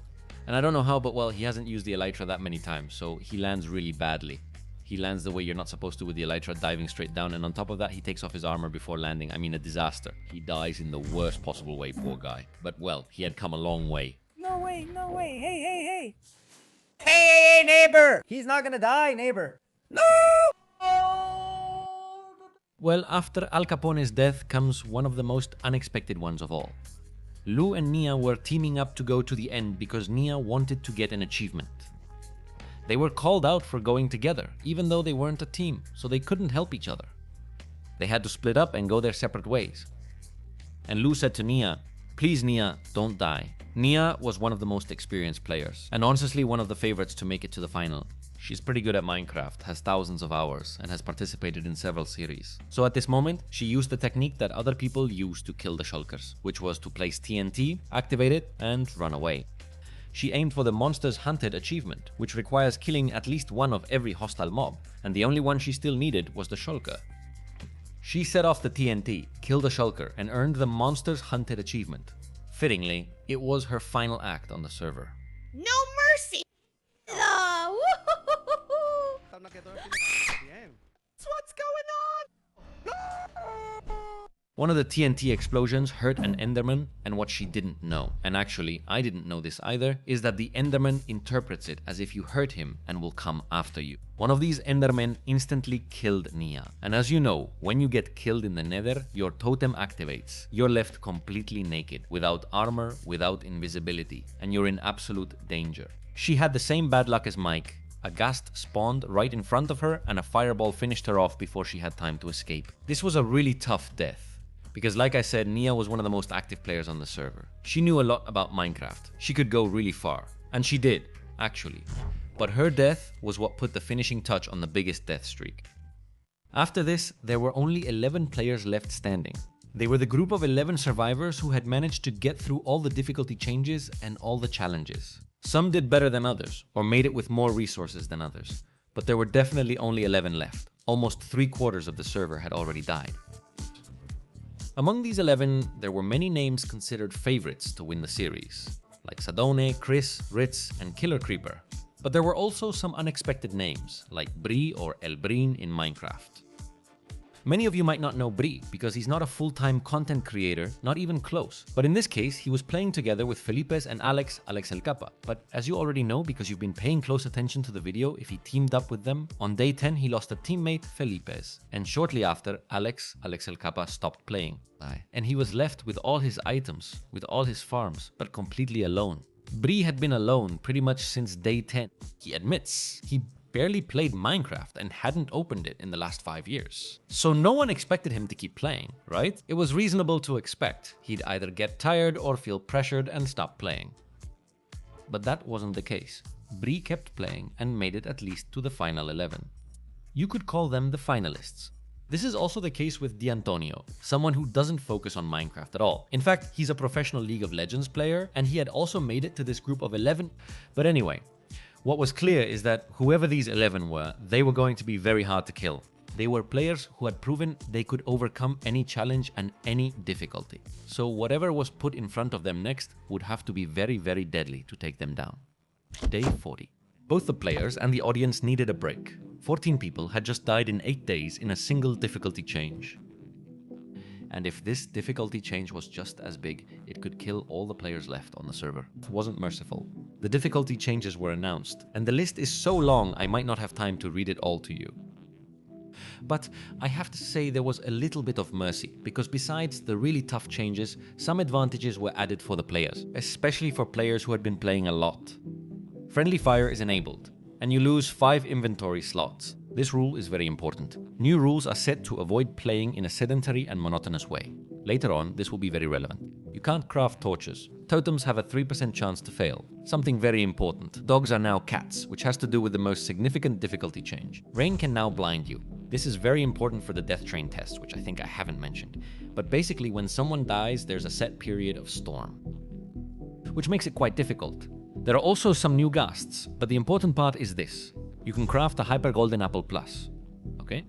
And I don't know how, but well, he hasn't used the elytra that many times, so he lands really badly. He lands the way you're not supposed to with the elytra, diving straight down, and on top of that, he takes off his armor before landing. I mean, a disaster. He dies in the worst possible way, poor guy. But well, he had come a long way. No way. Hey. Hey, neighbor! He's not gonna die, neighbor. No! Well, after Al Capone's death comes one of the most unexpected ones of all. Lou and Nia were teaming up to go to the end because Nia wanted to get an achievement. They were called out for going together, even though they weren't a team, so they couldn't help each other. They had to split up and go their separate ways. And Lou said to Nia, "Please Nia, don't die." Nia was one of the most experienced players, and honestly one of the favorites to make it to the final. She's pretty good at Minecraft, has thousands of hours, and has participated in several series. So at this moment, she used the technique that other people use to kill the shulkers, which was to place TNT, activate it, and run away. She aimed for the Monsters Hunted achievement, which requires killing at least one of every hostile mob, and the only one she still needed was the shulker. She set off the TNT, killed a shulker, and earned the Monsters Hunted achievement. Fittingly, it was her final act on the server. No mercy! What's going on? One of the TNT explosions hurt an Enderman, and what she didn't know, and actually I didn't know this either, is that the Enderman interprets it as if you hurt him and will come after you. One of these Endermen instantly killed Nia, and as you know, when you get killed in the Nether, your totem activates. You're left completely naked, without armor, without invisibility, and you're in absolute danger. She had the same bad luck as Mike. A ghast spawned right in front of her, and a fireball finished her off before she had time to escape. This was a really tough death, because like I said, Nia was one of the most active players on the server. She knew a lot about Minecraft. She could go really far, and she did, actually. But her death was what put the finishing touch on the biggest death streak. After this, there were only 11 players left standing. They were the group of 11 survivors who had managed to get through all the difficulty changes and all the challenges. Some did better than others, or made it with more resources than others, but there were definitely only 11 left. Almost 3/4 of the server had already died. Among these 11, there were many names considered favorites to win the series, like Sadone, Chris, Ritz, and Killer Creeper. But there were also some unexpected names, like Bree or Elbreen in Minecraft. Many of you might not know Bri because he's not a full-time content creator, not even close. But in this case, he was playing together with Felipes and Alex El Capa. But as you already know, because you've been paying close attention to the video, if he teamed up with them, on day 10 he lost a teammate, Felipes. And shortly after, Alex El Capa stopped playing. And he was left with all his items, with all his farms, but completely alone. Bri had been alone pretty much since day 10. He admits he barely played Minecraft and hadn't opened it in the last 5 years. So no one expected him to keep playing, right? It was reasonable to expect he'd either get tired or feel pressured and stop playing. But that wasn't the case. Bri kept playing and made it at least to the final 11. You could call them the finalists. This is also the case with D'Antonio, someone who doesn't focus on Minecraft at all. In fact, he's a professional League of Legends player, and he had also made it to this group of 11. But anyway, what was clear is that whoever these 11 were, they were going to be very hard to kill. They were players who had proven they could overcome any challenge and any difficulty. So whatever was put in front of them next would have to be very, very deadly to take them down. Day 40. Both the players and the audience needed a break. 14 people had just died in 8 days in a single difficulty change. And if this difficulty change was just as big, it could kill all the players left on the server. It wasn't merciful. The difficulty changes were announced, and the list is so long I might not have time to read it all to you. But I have to say there was a little bit of mercy, because besides the really tough changes, some advantages were added for the players, especially for players who had been playing a lot. Friendly fire is enabled, and you lose 5 inventory slots. This rule is very important. New rules are set to avoid playing in a sedentary and monotonous way. Later on, this will be very relevant. You can't craft torches. Totems have a 3% chance to fail. Something very important. Dogs are now cats, which has to do with the most significant difficulty change. Rain can now blind you. This is very important for the death train test, which I think I haven't mentioned. But basically, when someone dies, there's a set period of storm, which makes it quite difficult. There are also some new ghasts, but the important part is this. You can craft a Hyper Golden Apple Plus, okay?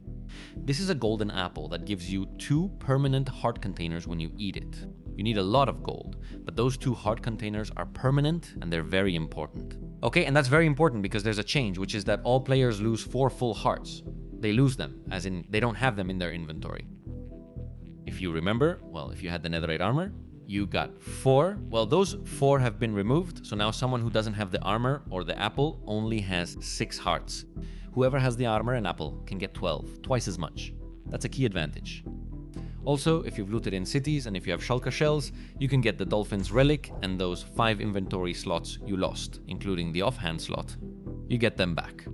This is a golden apple that gives you 2 permanent heart containers when you eat it. You need a lot of gold, but those 2 heart containers are permanent and they're very important. Okay, and that's very important because there's a change, which is that all players lose 4 full hearts. They lose them, as in they don't have them in their inventory. If you remember, well, if you had the Netherite armor, you got 4. Well, those 4 have been removed, so now someone who doesn't have the armor or the apple only has 6 hearts. Whoever has the armor and apple can get 12, twice as much. That's a key advantage. Also, if you've looted in cities and if you have shulker shells, you can get the Dolphin's Relic and those 5 inventory slots you lost, including the offhand slot. You get them back.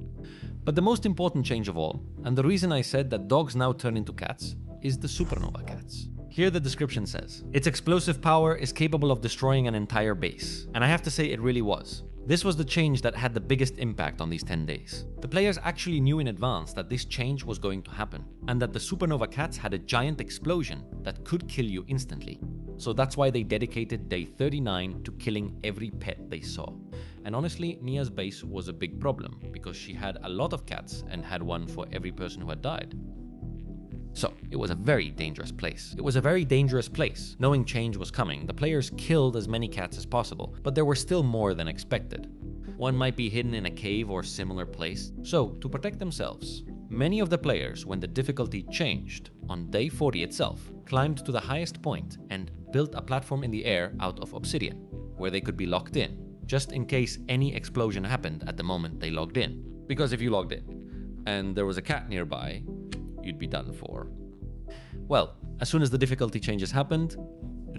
But the most important change of all, and the reason I said that dogs now turn into cats, is the supernova cats. Here the description says, its explosive power is capable of destroying an entire base. And I have to say it really was. This was the change that had the biggest impact on these 10 days. The players actually knew in advance that this change was going to happen, and that the supernova cats had a giant explosion that could kill you instantly. So that's why they dedicated day 39 to killing every pet they saw. And honestly, Nia's base was a big problem, because she had a lot of cats and had one for every person who had died. So, it was a very dangerous place. It was a very dangerous place. Knowing change was coming, the players killed as many cats as possible, but there were still more than expected. One might be hidden in a cave or similar place. So, to protect themselves, many of the players, when the difficulty changed, on day 40 itself, climbed to the highest point and built a platform in the air out of obsidian, where they could be locked in, just in case any explosion happened at the moment they logged in. Because if you logged in, and there was a cat nearby, you'd be done for. Well, as soon as the difficulty changes happened,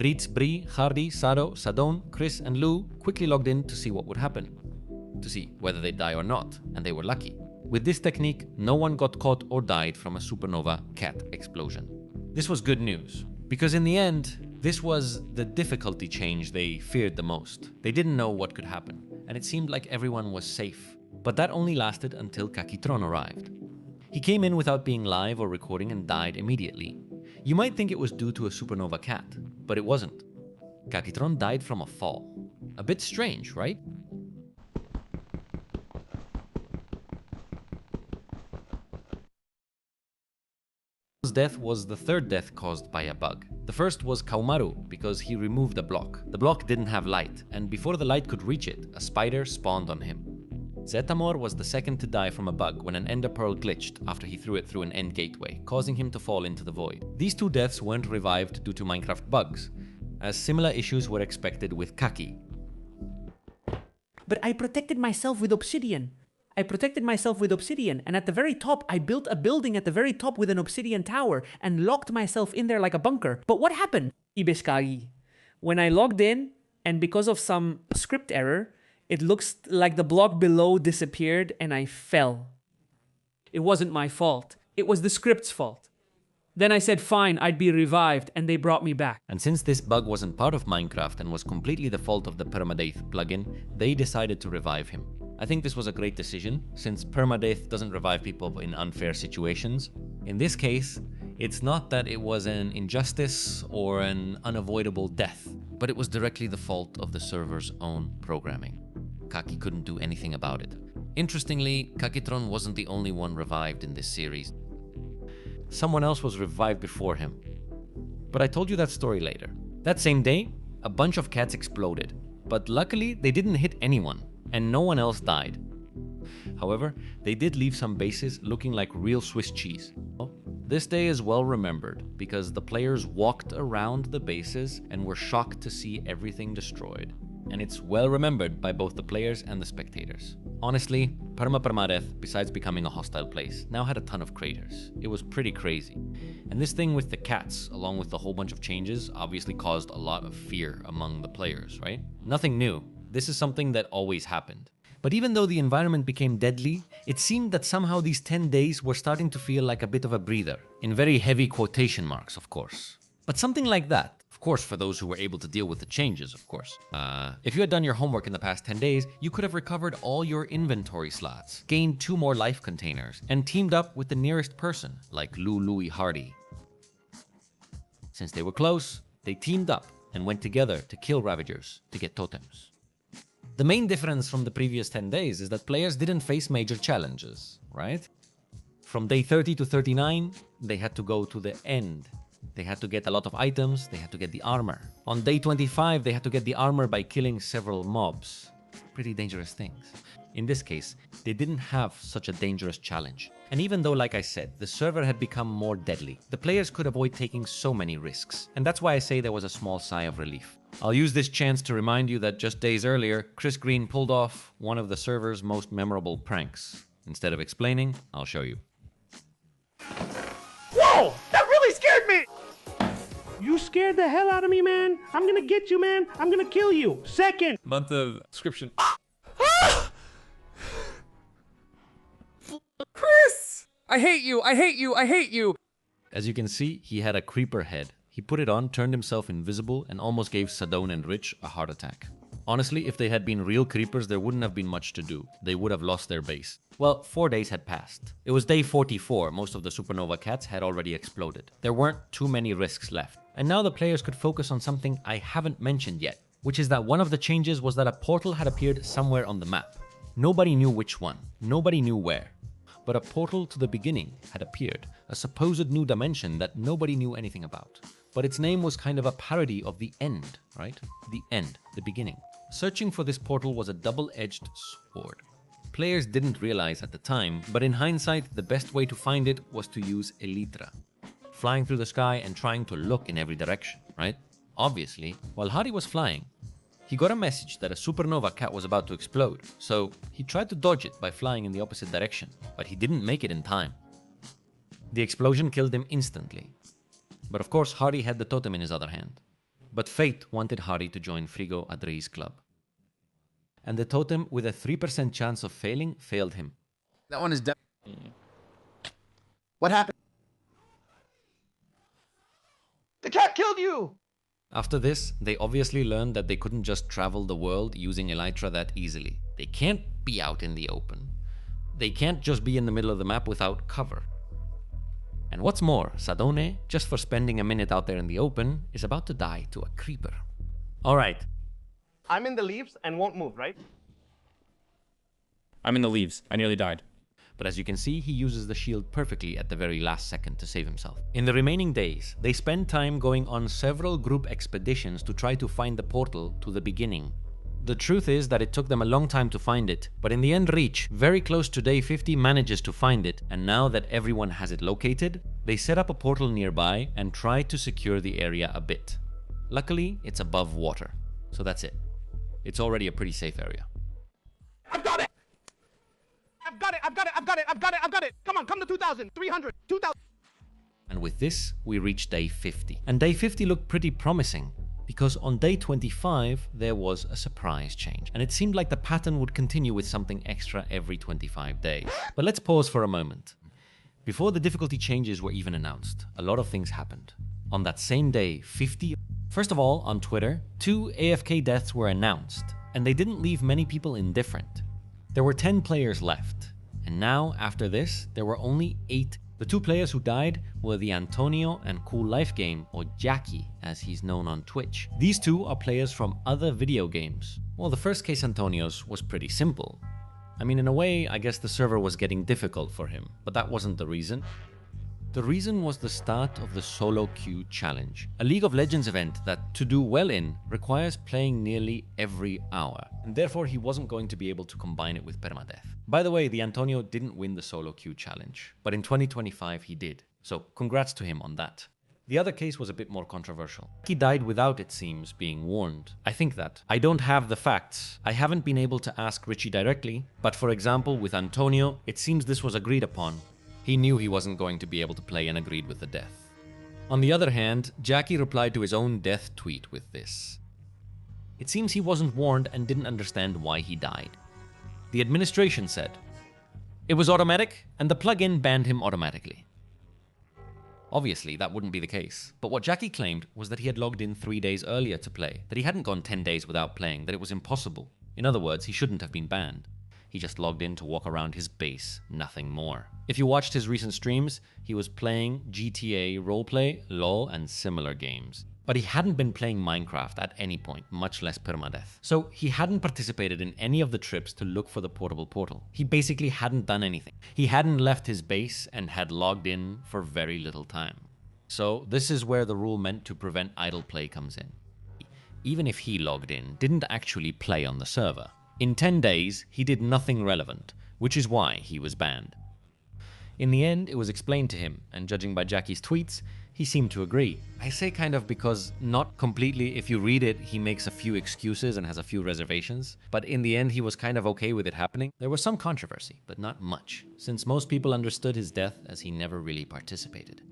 Ritz, Bri, Hardy, Sado, Sadone, Chris, and Lou quickly logged in to see what would happen, to see whether they'd die or not, and they were lucky. With this technique, no one got caught or died from a supernova cat explosion. This was good news, because in the end, this was the difficulty change they feared the most. They didn't know what could happen, and it seemed like everyone was safe. But that only lasted until Kakitron arrived. He came in without being live or recording and died immediately. You might think it was due to a supernova cat, but it wasn't. Kakitron died from a fall. A bit strange, right? His death was the 3rd death caused by a bug. The first was Kaumaru, because he removed a block. The block didn't have light, and before the light could reach it, a spider spawned on him. Zetamor was the second to die from a bug when an ender pearl glitched after he threw it through an end gateway, causing him to fall into the void. These two deaths weren't revived due to Minecraft bugs, as similar issues were expected with Kaki. But I protected myself with obsidian. And at the very top, I built a building at the very top with an obsidian tower and locked myself in there like a bunker. But what happened? Ibeskagi. When I logged in, and because of some script error, it looks like the block below disappeared and I fell. It wasn't my fault. It was the script's fault. Then I said fine, I'd be revived, and they brought me back. And since this bug wasn't part of Minecraft and was completely the fault of the Permadeath plugin, they decided to revive him. I think this was a great decision, since Permadeath doesn't revive people in unfair situations. In this case, it's not that it was an injustice or an unavoidable death, but it was directly the fault of the server's own programming. Kaki couldn't do anything about it. Interestingly, Kakitron wasn't the only one revived in this series. Someone else was revived before him. But I told you that story later. That same day, a bunch of cats exploded, but luckily they didn't hit anyone, and no one else died. However, they did leave some bases looking like real Swiss cheese. This day is well remembered because the players walked around the bases and were shocked to see everything destroyed. And it's well remembered by both the players and the spectators. Honestly, Permadeath, besides becoming a hostile place, now had a ton of craters. It was pretty crazy. And this thing with the cats, along with a whole bunch of changes, obviously caused a lot of fear among the players, right? Nothing new. This is something that always happened. But even though the environment became deadly, it seemed that somehow these 10 days were starting to feel like a bit of a breather. In very heavy quotation marks, of course. But something like that. Of course, for those who were able to deal with the changes, of course. If you had done your homework in the past 10 days, you could have recovered all your inventory slots, gained 2 more life containers, and teamed up with the nearest person, like Louis Hardy. Since they were close, they teamed up and went together to kill Ravagers to get totems. The main difference from the previous 10 days is that players didn't face major challenges, right? From day 30 to 39, they had to go to the end. They had to get a lot of items, they had to get the armor. On day 25, they had to get the armor by killing several mobs. Pretty dangerous things. In this case, they didn't have such a dangerous challenge. And even though, like I said, the server had become more deadly, the players could avoid taking so many risks. And that's why I say there was a small sigh of relief. I'll use this chance to remind you that just days earlier, Chris Green pulled off one of the server's most memorable pranks. Instead of explaining, I'll show you. Whoa! That really scared me! You scared the hell out of me, man. I'm gonna get you, man. I'm gonna kill you. Second. Month of description. Chris! I hate you. I hate you. I hate you. As you can see, he had a creeper head. He put it on, turned himself invisible, and almost gave Sadone and Rich a heart attack. Honestly, if they had been real creepers, there wouldn't have been much to do. They would have lost their base. Well, 4 days had passed. It was day 44. Most of the supernova cats had already exploded. There weren't too many risks left. And now the players could focus on something I haven't mentioned yet, which is that one of the changes was that a portal had appeared somewhere on the map. Nobody knew which one. Nobody knew where. But a portal to the beginning had appeared, a supposed new dimension that nobody knew anything about. But its name was kind of a parody of the end, right? The end, the beginning. Searching for this portal was a double-edged sword. Players didn't realize at the time, but in hindsight, the best way to find it was to use Elytra. Flying through the sky and trying to look in every direction, right? Obviously, while Hardy was flying, he got a message that a supernova cat was about to explode, so he tried to dodge it by flying in the opposite direction, but he didn't make it in time. The explosion killed him instantly. But of course, Hardy had the totem in his other hand. But fate wanted Hardy to join Frigo Adrei's club. And the totem, with a 3% chance of failing, failed him. That one is dead. What happened? The cat killed you! After this, they obviously learned that they couldn't just travel the world using Elytra that easily. They can't be out in the open. They can't just be in the middle of the map without cover. And what's more, Sadone, just for spending a minute out there in the open, is about to die to a creeper. Alright. I'm in the leaves and won't move, right? I'm in the leaves. I nearly died. But as you can see, he uses the shield perfectly at the very last second to save himself. In the remaining days, they spend time going on several group expeditions to try to find the portal to the beginning. The truth is that it took them a long time to find it, but in the end Reach, very close to day 50, manages to find it, and now that everyone has it located, they set up a portal nearby and try to secure the area a bit. Luckily, it's above water, so that's it. It's already a pretty safe area. I've got it! I've got it! I've got it! I've got it! I've got it! I've got it! Come on, come to 2,000, 300, 2,000. And with this, we reached day 50. And day 50 looked pretty promising, because on day 25, there was a surprise change. And it seemed like the pattern would continue with something extra every 25 days. But let's pause for a moment. Before the difficulty changes were even announced, a lot of things happened. On that same day, 50... First of all, on Twitter, 2 AFK deaths were announced, and they didn't leave many people indifferent. There were 10 players left, and now, after this, there were only 8. The 2 players who died were the Antonio and Cool Life Game, or Jackie, as he's known on Twitch. These 2 are players from other video games. Well, the first case, Antonio's, was pretty simple. I mean, in a way, I guess the server was getting difficult for him, but that wasn't the reason. The reason was the start of the Solo Queue Challenge, a League of Legends event that, to do well in, requires playing nearly every hour, and therefore he wasn't going to be able to combine it with Permadeath. By the way, the Antonio didn't win the Solo Queue Challenge, but in 2025 he did, so congrats to him on that. The other case was a bit more controversial. He died without, it seems, being warned. I think that. I don't have the facts. I haven't been able to ask Richie directly, but for example, with Antonio, it seems this was agreed upon. He knew he wasn't going to be able to play and agreed with the death. On the other hand, Jackie replied to his own death tweet with this. It seems he wasn't warned and didn't understand why he died. The administration said, it was automatic and the plugin banned him automatically. Obviously, that wouldn't be the case, but what Jackie claimed was that he had logged in 3 days earlier to play, that he hadn't gone 10 days without playing, that it was impossible. In other words, he shouldn't have been banned. He just logged in to walk around his base, nothing more. If you watched his recent streams, he was playing GTA roleplay, LoL, and similar games. But he hadn't been playing Minecraft at any point, much less Permadeath. So he hadn't participated in any of the trips to look for the portable portal. He basically hadn't done anything. He hadn't left his base and had logged in for very little time. So this is where the rule meant to prevent idle play comes in. Even if he logged in, didn't actually play on the server. In 10 days, he did nothing relevant, which is why he was banned. In the end, it was explained to him, and judging by Jackie's tweets, he seemed to agree. I say kind of because not completely. If you read it, he makes a few excuses and has a few reservations, but in the end he was kind of okay with it happening. There was some controversy, but not much, since most people understood his death as he never really participated.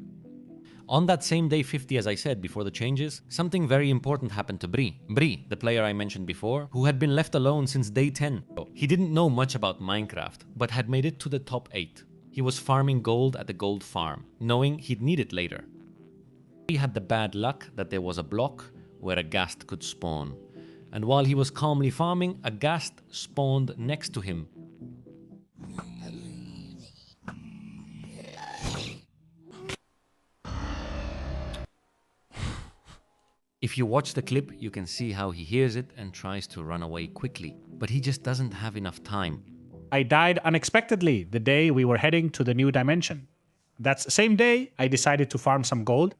On that same day 50, as I said before the changes, something very important happened to Bree. Bree, the player I mentioned before, who had been left alone since day 10. He didn't know much about Minecraft, but had made it to the top 8. He was farming gold at the gold farm, knowing he'd need it later. He had the bad luck that there was a block where a ghast could spawn, and while he was calmly farming, a ghast spawned next to him. If you watch the clip, you can see how he hears it and tries to run away quickly, but he just doesn't have enough time. I died unexpectedly the day we were heading to the new dimension. That same day, I decided to farm some gold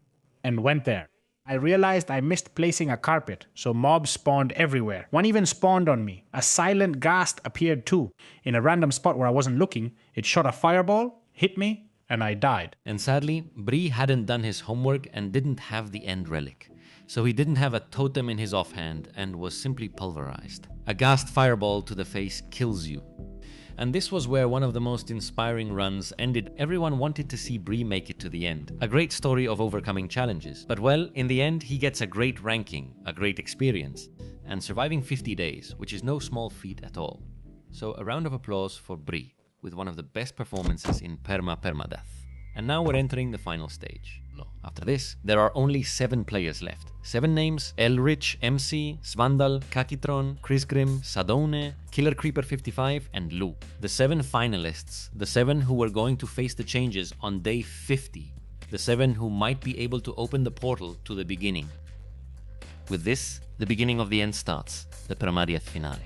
and went there. I realized I missed placing a carpet, so mobs spawned everywhere. One even spawned on me. A silent ghast appeared too. In a random spot where I wasn't looking, it shot a fireball, hit me, and I died. And sadly, Bree hadn't done his homework and didn't have the end relic. So he didn't have a totem in his offhand and was simply pulverized. A ghast fireball to the face kills you. And this was where one of the most inspiring runs ended. Everyone wanted to see Bree make it to the end. A great story of overcoming challenges. But well, in the end, he gets a great ranking, a great experience, and surviving 50 days, which is no small feat at all. So a round of applause for Bree, with one of the best performances in Permadeath. And now we're entering the final stage. After this, there are only 7 players left. 7 names: Elrich, MC, Svandal, Kakitron, Chrisgrim, Sadone, Killer Creeper 55, and Lou. The 7 finalists, the 7 who were going to face the changes on day 50. The 7 who might be able to open the portal to the beginning. With this, the beginning of the end starts, the Permadeath finale.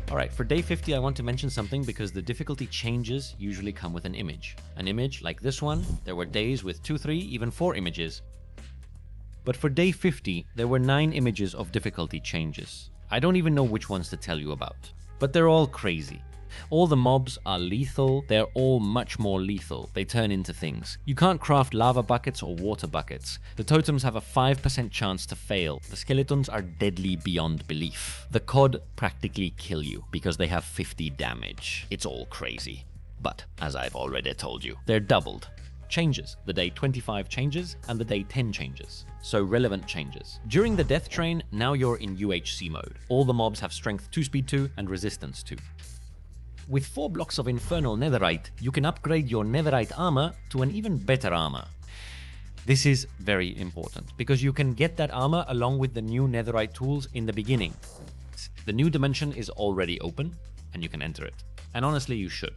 Alright, for day 50 I want to mention something because the difficulty changes usually come with an image. An image like this one, there were days with 2, 3, even 4 images. But for day 50, there were 9 images of difficulty changes. I don't even know which ones to tell you about. But they're all crazy. All the mobs are lethal, they're all much more lethal. They turn into things. You can't craft lava buckets or water buckets. The totems have a 5% chance to fail. The skeletons are deadly beyond belief. The cod practically kill you because they have 50 damage. It's all crazy. But, as I've already told you, they're doubled. Changes. The day 25 changes and the day 10 changes. So relevant changes. During the death train, now you're in UHC mode. All the mobs have strength 2, speed 2 and resistance 2. With 4 blocks of infernal netherite, you can upgrade your netherite armor to an even better armor. This is very important because you can get that armor along with the new netherite tools in the beginning. The new dimension is already open and you can enter it. And honestly, you should.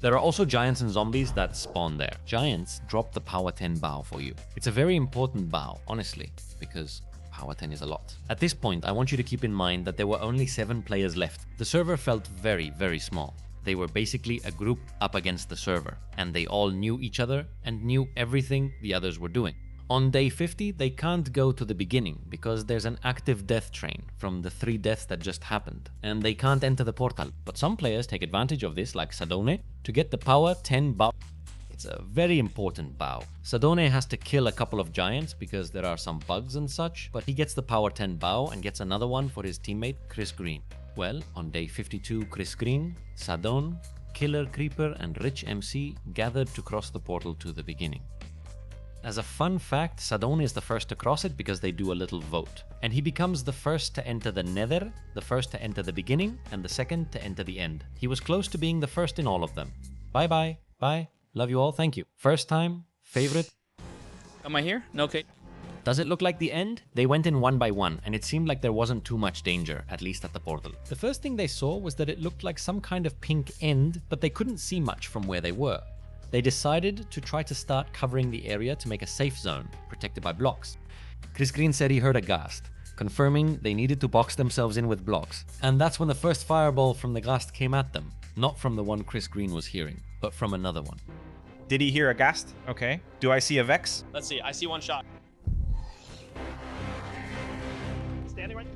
There are also giants and zombies that spawn there. Giants drop the power 10 bow for you. It's a very important bow, honestly, because power 10 is a lot. At this point, I want you to keep in mind that there were only 7 players left. The server felt very, very small. They were basically a group up against the server, and they all knew each other and knew everything the others were doing. On day 50, they can't go to the beginning because there's an active death train from the 3 deaths that just happened, and they can't enter the portal. But some players take advantage of this, like Sadone, to get the power 10 bow. It's a very important bow. Sadone has to kill a couple of giants because there are some bugs and such, but he gets the power 10 bow and gets another one for his teammate Chris Green. Well, on day 52, Chris Green, Sadone, Killer Creeper and Rich MC gathered to cross the portal to the beginning. As a fun fact, Sadone is the first to cross it because they do a little vote. And he becomes the first to enter the nether, the first to enter the beginning, and the second to enter the end. He was close to being the first in all of them. Bye bye. Bye. Love you all. Thank you. First time, favorite. Am I here? No, okay. Does it look like the end? They went in one by one, and it seemed like there wasn't too much danger, at least at the portal. The first thing they saw was that it looked like some kind of pink end, but they couldn't see much from where they were. They decided to try to start covering the area to make a safe zone, protected by blocks. Chris Green said he heard a ghast, confirming they needed to box themselves in with blocks. And that's when the first fireball from the ghast came at them, not from the one Chris Green was hearing, but from another one. Did he hear a ghast? Okay. Do I see a Vex? Let's see. I see one shot. Standing right.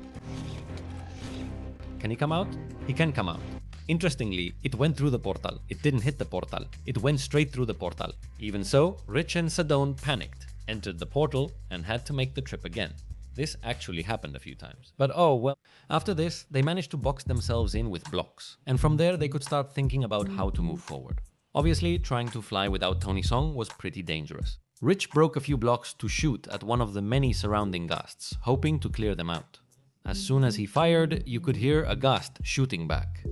Can he come out? He can come out. Interestingly, it went through the portal. It didn't hit the portal. It went straight through the portal. Even so, Rich and Sadone panicked, entered the portal, and had to make the trip again. This actually happened a few times. But oh well. After this, they managed to box themselves in with blocks. And from there, they could start thinking about how to move forward. Obviously, trying to fly without Tony Song was pretty dangerous. Rich broke a few blocks to shoot at one of the many surrounding ghasts, hoping to clear them out. As soon as he fired, you could hear a ghast shooting back.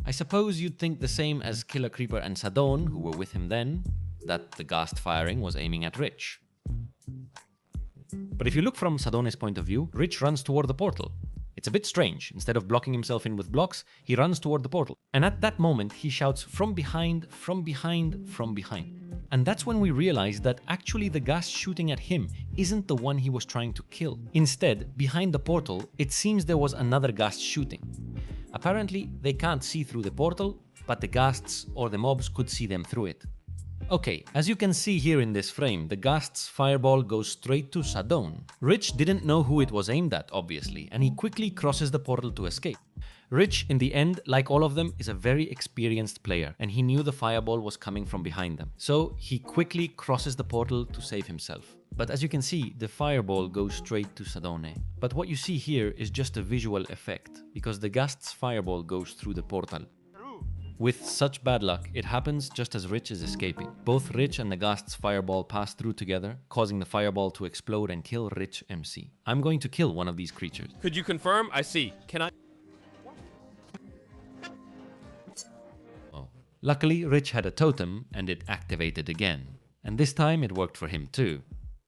I suppose you'd think the same as Killer Creeper and Sadone, who were with him then, that the ghast firing was aiming at Rich. But if you look from Sadone's point of view, Rich runs toward the portal. It's a bit strange. Instead of blocking himself in with blocks, he runs toward the portal. And at that moment, he shouts, "From behind, from behind, from behind." And that's when we realize that actually the ghast shooting at him isn't the one he was trying to kill. Instead, behind the portal, it seems there was another ghast shooting. Apparently, they can't see through the portal, but the ghasts or the mobs could see them through it. Okay, as you can see here in this frame, the ghast's fireball goes straight to Sadone. Rich didn't know who it was aimed at, obviously, and he quickly crosses the portal to escape. Rich, in the end, like all of them, is a very experienced player, and he knew the fireball was coming from behind them. So he quickly crosses the portal to save himself. But as you can see, the fireball goes straight to Sadone. But what you see here is just a visual effect, because the ghast's fireball goes through the portal. With such bad luck, it happens just as Rich is escaping. Both Rich and the ghast's fireball pass through together, causing the fireball to explode and kill Rich MC. I'm going to kill one of these creatures. Could you confirm? I see. Can I? Oh. Luckily, Rich had a totem and it activated again. And this time it worked for him too.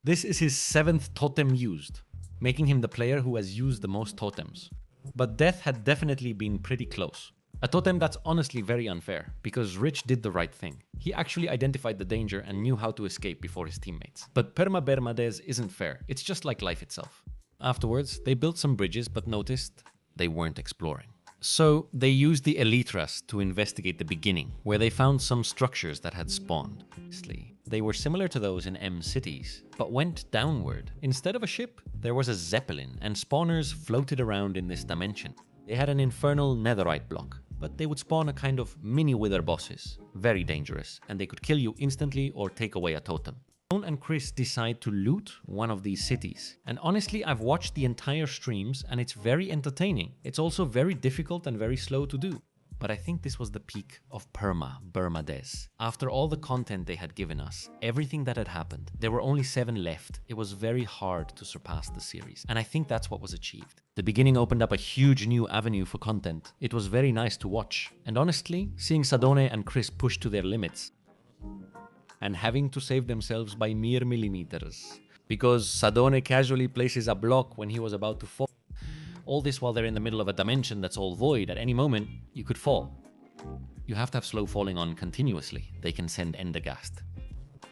This is his 7th totem used, making him the player who has used the most totems. But death had definitely been pretty close. A totem that's honestly very unfair, because Rich did the right thing. He actually identified the danger and knew how to escape before his teammates. But Permadeath isn't fair, it's just like life itself. Afterwards, they built some bridges but noticed they weren't exploring. So they used the Elytras to investigate the beginning, where they found some structures that had spawned. Obviously, They were similar to those in M cities, but went downward. Instead of a ship, there was a zeppelin, and spawners floated around in this dimension. They had an infernal netherite block, but they would spawn a kind of mini wither bosses. Very dangerous, and they could kill you instantly or take away a totem. Stone and Chris decide to loot one of these cities. And honestly, I've watched the entire streams and it's very entertaining. It's also very difficult and very slow to do. But I think this was the peak of Permadeath. After all the content they had given us, everything that had happened, there were only 7 left. It was very hard to surpass the series, and I think that's what was achieved. The beginning opened up a huge new avenue for content. It was very nice to watch, and honestly, seeing Sadone and Chris push to their limits, and having to save themselves by mere millimeters, because Sadone casually places a block when he was about to fall. All this while they're in the middle of a dimension that's all void. At any moment, you could fall. You have to have slow falling on continuously. They can send Endergast.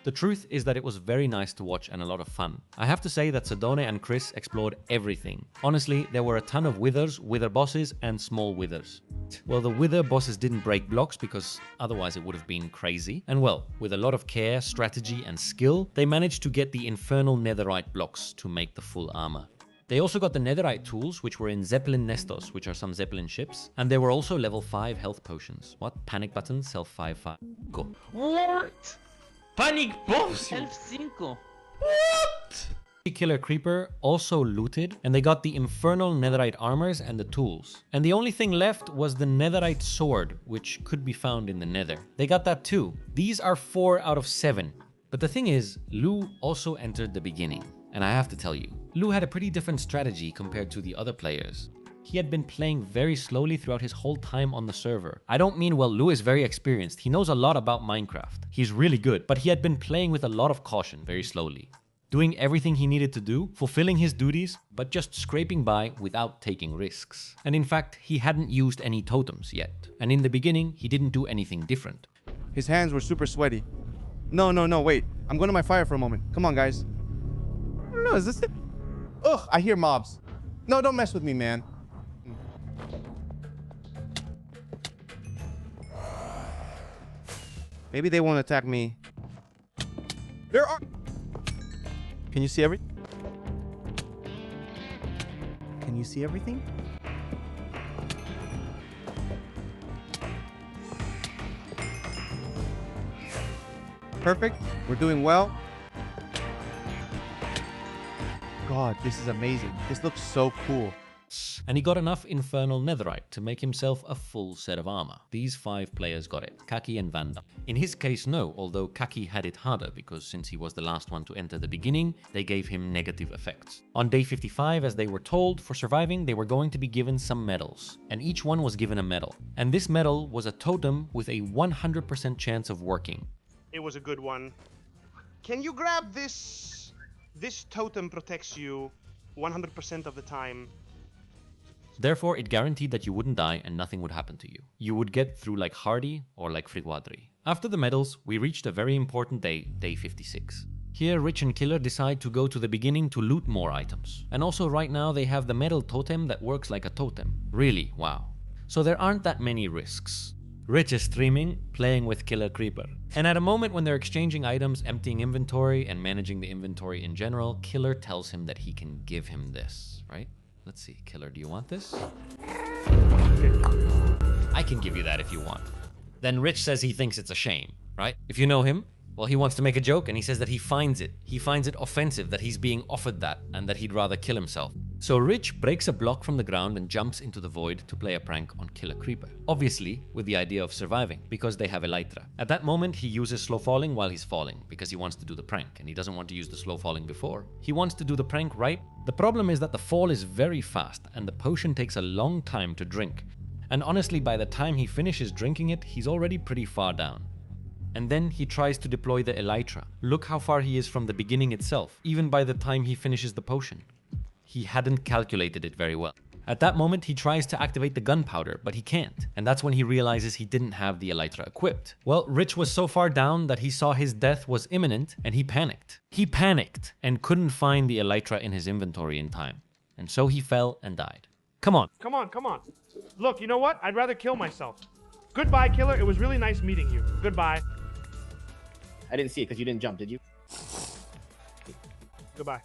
The truth is that it was very nice to watch and a lot of fun. I have to say that Sadone and Chris explored everything. Honestly, there were a ton of withers, wither bosses, and small withers. Well, the wither bosses didn't break blocks because otherwise it would have been crazy. And well, with a lot of care, strategy, and skill, they managed to get the infernal netherite blocks to make the full armor. They also got the netherite tools, which were in Zeppelin Nestos, which are some Zeppelin ships. And there were also level 5 health potions. What? Panic button, self 5. Go. What? Panic bombs! Health 5. What? Killer Creeper also looted, and they got the infernal netherite armors and the tools. And the only thing left was the netherite sword, which could be found in the nether. They got that too. These are 4 out of 7. But the thing is, Lou also entered the beginning. And I have to tell you, Lou had a pretty different strategy compared to the other players. He had been playing very slowly throughout his whole time on the server. I don't mean, well, Lou is very experienced. He knows a lot about Minecraft. He's really good, but he had been playing with a lot of caution, very slowly. Doing everything he needed to do, fulfilling his duties, but just scraping by without taking risks. And in fact, he hadn't used any totems yet. And in the beginning, he didn't do anything different. His hands were super sweaty. No, wait. I'm going to my fire for a moment. Come on, guys. I don't know, is this it? Ugh, I hear mobs. No, don't mess with me, man. Maybe they won't attack me. There are... Can you see everything? Can you see everything? Perfect. We're doing well. God, this is amazing. This looks so cool. And he got enough infernal netherite to make himself a full set of armor. These 5 players got it, Kaki and Vanda. In his case, no, although Kaki had it harder because since he was the last one to enter the beginning, they gave him negative effects. On day 55, as they were told, for surviving, they were going to be given some medals, and each one was given a medal. And this medal was a totem with a 100% chance of working. It was a good one. Can you grab this? This totem protects you 100% of the time. Therefore, it guaranteed that you wouldn't die and nothing would happen to you. You would get through like Hardy or like Friguadri. After the medals, we reached a very important day, day 56. Here, Rich and Killer decide to go to the beginning to loot more items. And also right now they have the metal totem that works like a totem. Really, wow. So there aren't that many risks. Rich is streaming, playing with Killer Creeper. And at a moment when they're exchanging items, emptying inventory, and managing the inventory in general, Killer tells him that he can give him this, right? Let's see, Killer, do you want this? I can give you that if you want. Then Rich says he thinks it's a shame, right? If you know him, well, he wants to make a joke and he says that he finds it offensive that he's being offered that and that he'd rather kill himself. So Rich breaks a block from the ground and jumps into the void to play a prank on Killer Creeper. Obviously, with the idea of surviving, because they have Elytra. At that moment, he uses slow falling while he's falling, because he wants to do the prank, and he doesn't want to use the slow falling before. He wants to do the prank right. The problem is that the fall is very fast, and the potion takes a long time to drink. And honestly, by the time he finishes drinking it, he's already pretty far down. And then he tries to deploy the Elytra. Look how far he is from the beginning itself, even by the time he finishes the potion. He hadn't calculated it very well. At that moment, he tries to activate the gunpowder, but he can't. And that's when he realizes he didn't have the Elytra equipped. Well, Rich was so far down that he saw his death was imminent, and he panicked. He panicked and couldn't find the Elytra in his inventory in time. And so he fell and died. Come on. Come on, come on. Look, you know what? I'd rather kill myself. Goodbye, Killer. It was really nice meeting you. Goodbye. I didn't see it because you didn't jump, did you? Goodbye.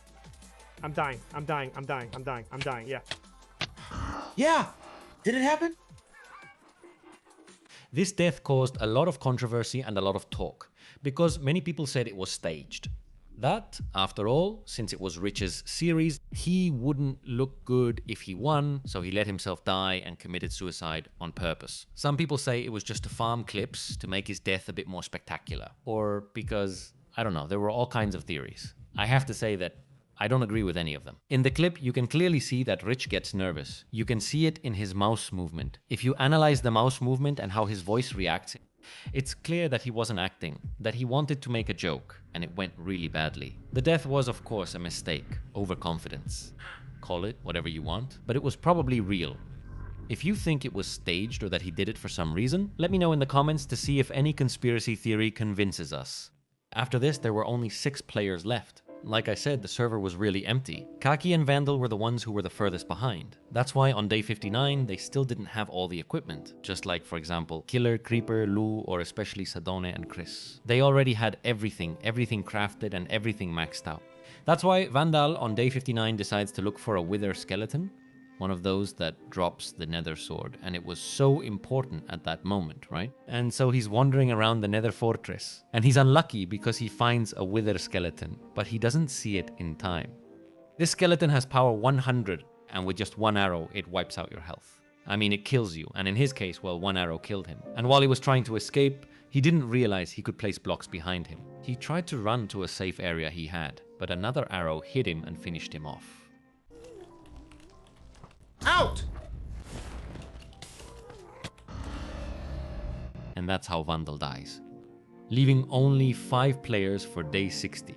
I'm dying. I'm dying. I'm dying. I'm dying. I'm dying. Yeah. Yeah! Did it happen? This death caused a lot of controversy and a lot of talk, because many people said it was staged. That, after all, since it was Rich's series, he wouldn't look good if he won, so he let himself die and committed suicide on purpose. Some people say it was just to farm clips to make his death a bit more spectacular, or because, I don't know, there were all kinds of theories. I have to say that I don't agree with any of them. In the clip, you can clearly see that Rich gets nervous. You can see it in his mouse movement. If you analyze the mouse movement and how his voice reacts, it's clear that he wasn't acting, that he wanted to make a joke, and it went really badly. The death was, of course, a mistake, overconfidence. Call it whatever you want, but it was probably real. If you think it was staged or that he did it for some reason, let me know in the comments to see if any conspiracy theory convinces us. After this, there were only 6 players left. Like I said, the server was really empty. Kaki and Vandal were the ones who were the furthest behind. That's why on day 59, they still didn't have all the equipment. Just like, for example, Killer, Creeper, Lou, or especially Sadone and Chris. They already had everything crafted and everything maxed out. That's why Vandal on day 59 decides to look for a Wither skeleton. One of those that drops the Nether sword, and it was so important at that moment, right? And so he's wandering around the Nether fortress, and he's unlucky because he finds a Wither skeleton, but he doesn't see it in time. This skeleton has power 100, and with just 1 arrow, it wipes out your health. I mean, it kills you, and in his case, well, 1 arrow killed him. And while he was trying to escape, he didn't realize he could place blocks behind him. He tried to run to a safe area he had, but another arrow hit him and finished him off. Out! And that's how Vandal dies, leaving only 5 players for day 60.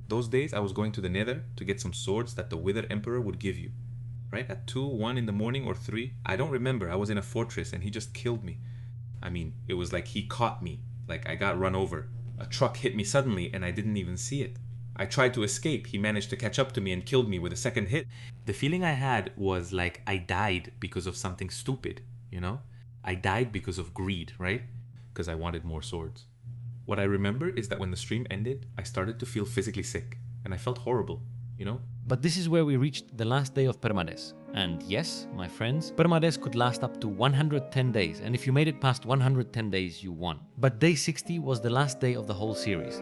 Those days I was going to the Nether to get some swords that the Wither Emperor would give you. Right at 2, 1 in the morning or 3, I don't remember, I was in a fortress and he just killed me. I mean, it was like he caught me, like I got run over. A truck hit me suddenly and I didn't even see it. I tried to escape, he managed to catch up to me and killed me with a second hit. The feeling I had was like I died because of something stupid, you know? I died because of greed, right? Because I wanted more swords. What I remember is that when the stream ended, I started to feel physically sick, and I felt horrible, you know? But this is where we reached the last day of Permadeath. And yes, my friends, Permadeath could last up to 110 days, and if you made it past 110 days, you won. But day 60 was the last day of the whole series.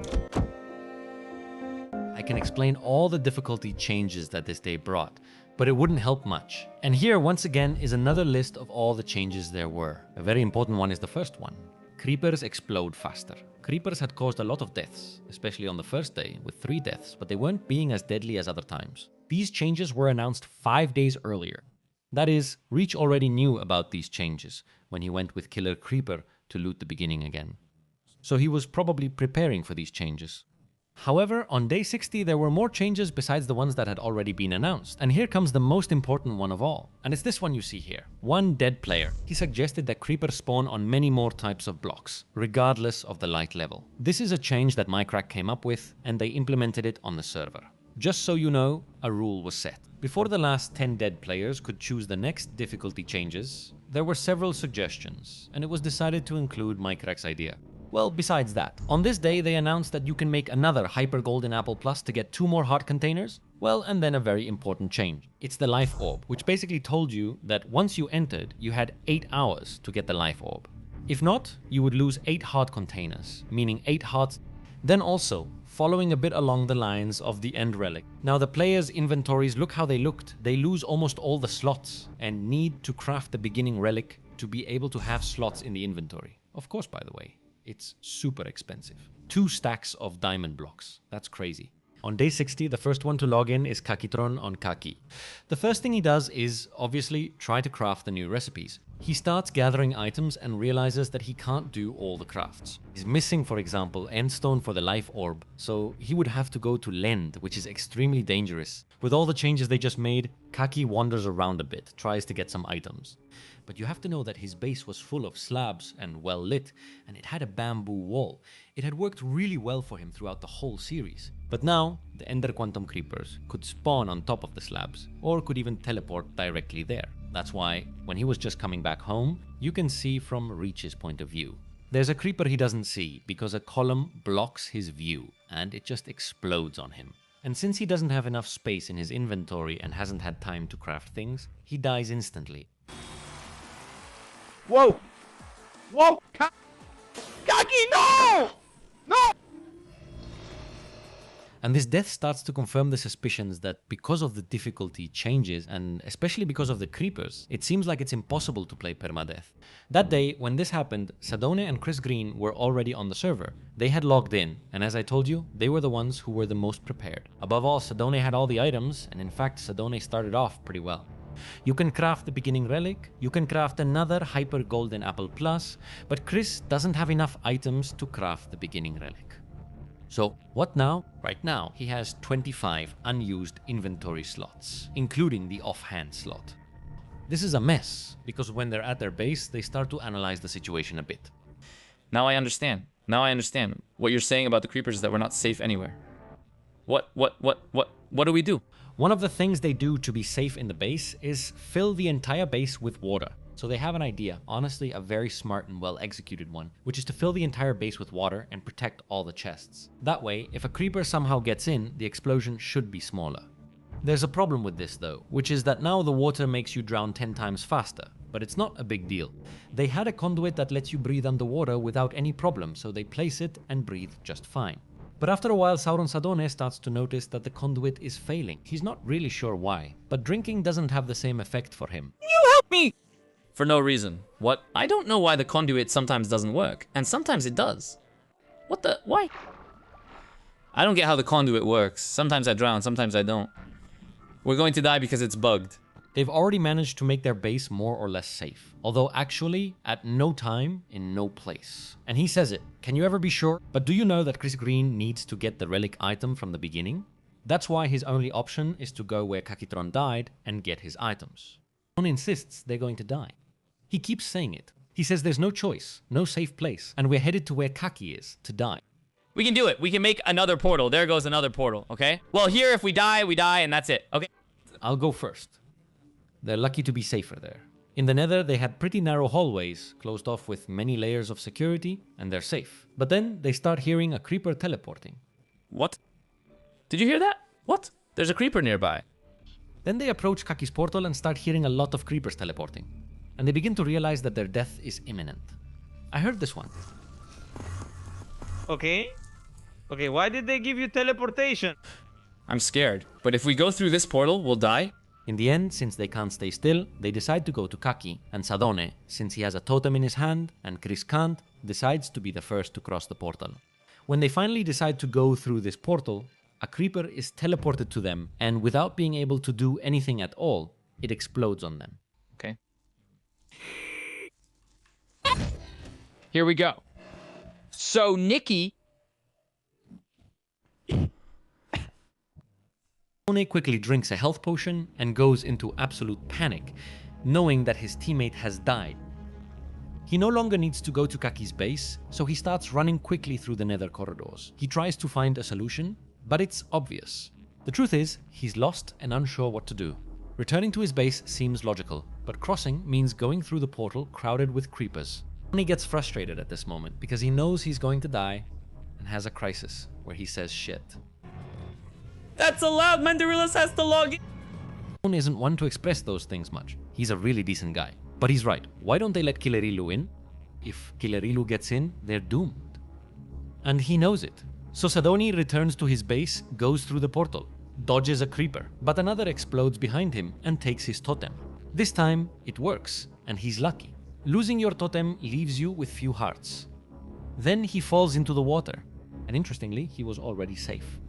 I can explain all the difficulty changes that this day brought, but it wouldn't help much. And here, once again, is another list of all the changes there were. A very important one is the first one. Creepers explode faster. Creepers had caused a lot of deaths, especially on the first day, with 3 deaths, but they weren't being as deadly as other times. These changes were announced 5 days earlier. That is, Reach already knew about these changes when he went with Killer Creeper to loot the beginning again. So he was probably preparing for these changes. However, on day 60 there were more changes besides the ones that had already been announced. And here comes the most important one of all. And it's this one you see here. One dead player. He suggested that creepers spawn on many more types of blocks, regardless of the light level. This is a change that Minecraft came up with, and they implemented it on the server. Just so you know, a rule was set. Before the last 10 dead players could choose the next difficulty changes, there were several suggestions, and it was decided to include Minecraft's idea. Well, besides that, on this day they announced that you can make another Hyper Golden Apple Plus to get 2 more heart containers. Well, and then a very important change. It's the Life Orb, which basically told you that once you entered, you had 8 hours to get the Life Orb. If not, you would lose 8 heart containers, meaning 8 hearts. Then also, following a bit along the lines of the End Relic. Now the players' inventories look how they looked. They lose almost all the slots and need to craft the beginning relic to be able to have slots in the inventory. Of course, by the way. It's super expensive. 2 stacks of diamond blocks. That's crazy. On day 60, the first one to log in is Kakitron on Kaki. The first thing he does is, obviously, try to craft the new recipes. He starts gathering items and realizes that he can't do all the crafts. He's missing, for example, Endstone for the Life Orb, so he would have to go to Lend, which is extremely dangerous. With all the changes they just made, Kaki wanders around a bit, tries to get some items. But you have to know that his base was full of slabs and well lit, and it had a bamboo wall. It had worked really well for him throughout the whole series. But now, the Ender Quantum Creepers could spawn on top of the slabs, or could even teleport directly there. That's why, when he was just coming back home, you can see from Reach's point of view. There's a creeper he doesn't see because a column blocks his view and it just explodes on him. And since he doesn't have enough space in his inventory and hasn't had time to craft things, he dies instantly. Whoa! Whoa! Kaki, no! No! And this death starts to confirm the suspicions that because of the difficulty changes, and especially because of the creepers, it seems like it's impossible to play Permadeath. That day, when this happened, Sadone and Chris Green were already on the server. They had logged in, and as I told you, they were the ones who were the most prepared. Above all, Sadone had all the items, and in fact, Sadone started off pretty well. You can craft the beginning relic, you can craft another hyper golden apple plus, but Chris doesn't have enough items to craft the beginning relic. So what now? Right now, he has 25 unused inventory slots, including the offhand slot. This is a mess, because when they're at their base, they start to analyze the situation a bit. Now I understand. Now I understand. What you're saying about the creepers is that we're not safe anywhere. What do we do? One of the things they do to be safe in the base is fill the entire base with water. So they have an idea, honestly a very smart and well executed one, which is to fill the entire base with water and protect all the chests. That way, if a creeper somehow gets in, the explosion should be smaller. There's a problem with this though, which is that now the water makes you drown 10 times faster, but it's not a big deal. They had a conduit that lets you breathe underwater without any problem, so they place it and breathe just fine. But after a while, Sauron Sadone starts to notice that the conduit is failing. He's not really sure why, but drinking doesn't have the same effect for him. You help me! For no reason. What? I don't know why the conduit sometimes doesn't work, and sometimes it does. What the? Why? I don't get how the conduit works. Sometimes I drown, sometimes I don't. We're going to die because it's bugged. They've already managed to make their base more or less safe, although actually at no time, in no place. And he says it, can you ever be sure? But do you know that Chris Green needs to get the relic item from the beginning? That's why his only option is to go where Kakitron died and get his items. He insists they're going to die. He keeps saying it. He says there's no choice, no safe place, and we're headed to where Kaki is to die. We can do it. We can make another portal. There goes another portal, okay? Well, here, if we die, and that's it, okay? I'll go first. They're lucky to be safer there. In the Nether, they had pretty narrow hallways, closed off with many layers of security, and they're safe. But then they start hearing a creeper teleporting. What? Did you hear that? What? There's a creeper nearby. Then they approach Kaki's portal and start hearing a lot of creepers teleporting. And they begin to realize that their death is imminent. I heard this one. Okay, why did they give you teleportation? I'm scared, but if we go through this portal, we'll die? In the end, since they can't stay still, they decide to go to Kaki, and Sadone, since he has a totem in his hand and Chris can't, decides to be the first to cross the portal. When they finally decide to go through this portal, a creeper is teleported to them, and without being able to do anything at all, it explodes on them. Okay. Here we go. So Nikki... Sadone quickly drinks a health potion and goes into absolute panic, knowing that his teammate has died. He no longer needs to go to Kaki's base, so he starts running quickly through the nether corridors. He tries to find a solution, but it's obvious. The truth is, he's lost and unsure what to do. Returning to his base seems logical, but crossing means going through the portal crowded with creepers. He gets frustrated at this moment because he knows he's going to die and has a crisis where he says shit. That's allowed! Mandarillas has to log in! Sadone isn't one to express those things much. He's a really decent guy. But he's right. Why don't they let Kilerilu in? If Kilerilu gets in, they're doomed. And he knows it. So Sadone returns to his base, goes through the portal, dodges a creeper, but another explodes behind him and takes his totem. This time, it works, and he's lucky. Losing your totem leaves you with few hearts. Then he falls into the water, and interestingly, he was already safe.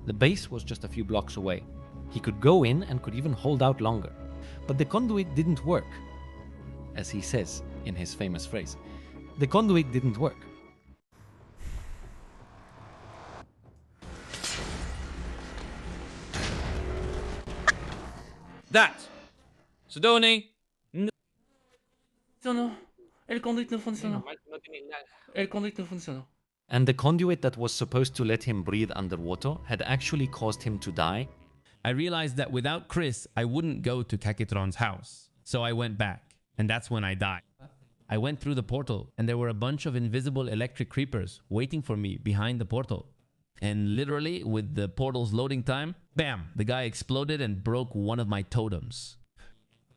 The base was just a few blocks away. He could go in and could even hold out longer. But the conduit didn't work. As he says in his famous phrase, the conduit didn't work. That! Sadone! No, el conduit no funcionó. El conduit no funcionó. And the conduit that was supposed to let him breathe underwater had actually caused him to die. I realized that without Chris, I wouldn't go to Kakitron's house. So I went back, and that's when I died. I went through the portal and there were a bunch of invisible electric creepers waiting for me behind the portal. And literally, with the portal's loading time, bam, the guy exploded and broke one of my totems.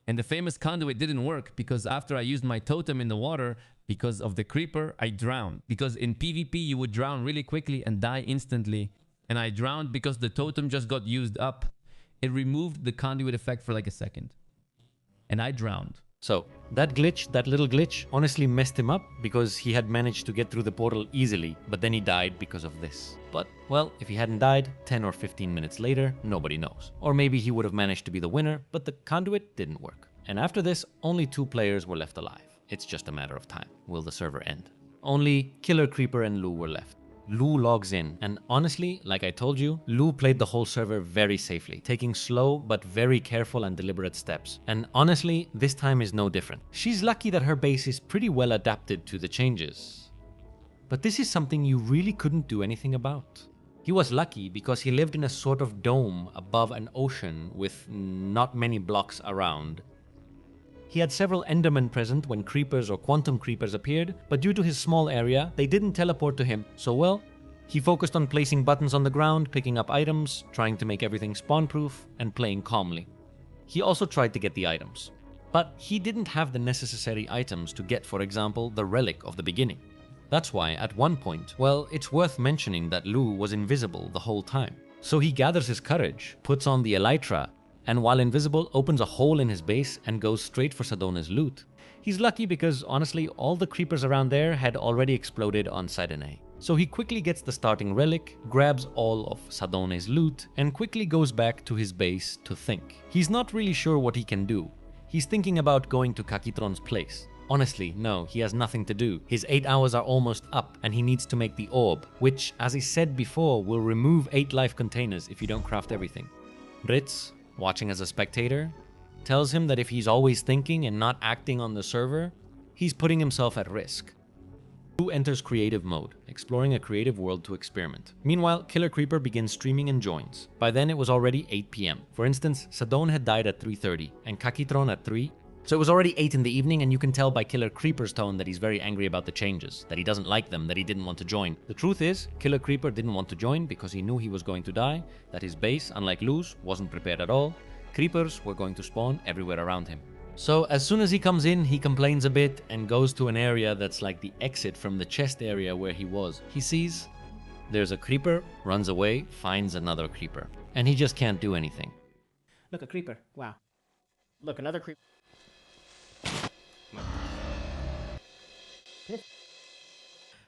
And the famous conduit didn't work because after I used my totem in the water, because of the creeper, I drowned. Because in PvP, you would drown really quickly and die instantly. And I drowned because the totem just got used up. It removed the conduit effect for like a second. And I drowned. So, that glitch, that little glitch, honestly messed him up because he had managed to get through the portal easily, but then he died because of this. But, well, if he hadn't died 10 or 15 minutes later, nobody knows. Or maybe he would have managed to be the winner, but the conduit didn't work. And after this, only 2 players were left alive. It's just a matter of time. Will the server end? Only Killer Creeper and Lou were left. Lou logs in, and honestly, like I told you, Lou played the whole server very safely, taking slow but very careful and deliberate steps. And honestly, this time is no different. She's lucky that her base is pretty well adapted to the changes. But this is something you really couldn't do anything about. He was lucky because he lived in a sort of dome above an ocean with not many blocks around. He had several Endermen present when creepers or quantum creepers appeared, but due to his small area, they didn't teleport to him, so well, he focused on placing buttons on the ground, picking up items, trying to make everything spawn-proof, and playing calmly. He also tried to get the items, but he didn't have the necessary items to get, for example, the relic of the beginning. That's why, at one point, well, it's worth mentioning that Lou was invisible the whole time. So he gathers his courage, puts on the elytra, and while invisible, opens a hole in his base and goes straight for Sadone's loot. He's lucky because, honestly, all the creepers around there had already exploded on Sidone. So he quickly gets the starting relic, grabs all of Sadone's loot, and quickly goes back to his base to think. He's not really sure what he can do. He's thinking about going to Kakitron's place. Honestly, no, he has nothing to do. His 8 hours are almost up, and he needs to make the orb, which, as I said before, will remove 8 life containers if you don't craft everything. Ritz, watching as a spectator, tells him that if he's always thinking and not acting on the server, he's putting himself at risk. Lou enters creative mode, exploring a creative world to experiment. Meanwhile, Killer Creeper begins streaming and joins. By then it was already 8 PM. For instance, Sadone had died at 3:30 and Kakitron at 3. So it was already 8 in the evening, and you can tell by Killer Creeper's tone that he's very angry about the changes, that he doesn't like them, that he didn't want to join. The truth is, Killer Creeper didn't want to join because he knew he was going to die, that his base, unlike Lou's, wasn't prepared at all. Creepers were going to spawn everywhere around him. So as soon as he comes in, he complains a bit and goes to an area that's like the exit from the chest area where he was. He sees there's a creeper, runs away, finds another creeper, and he just can't do anything. Look, a creeper. Wow. Look, another creeper.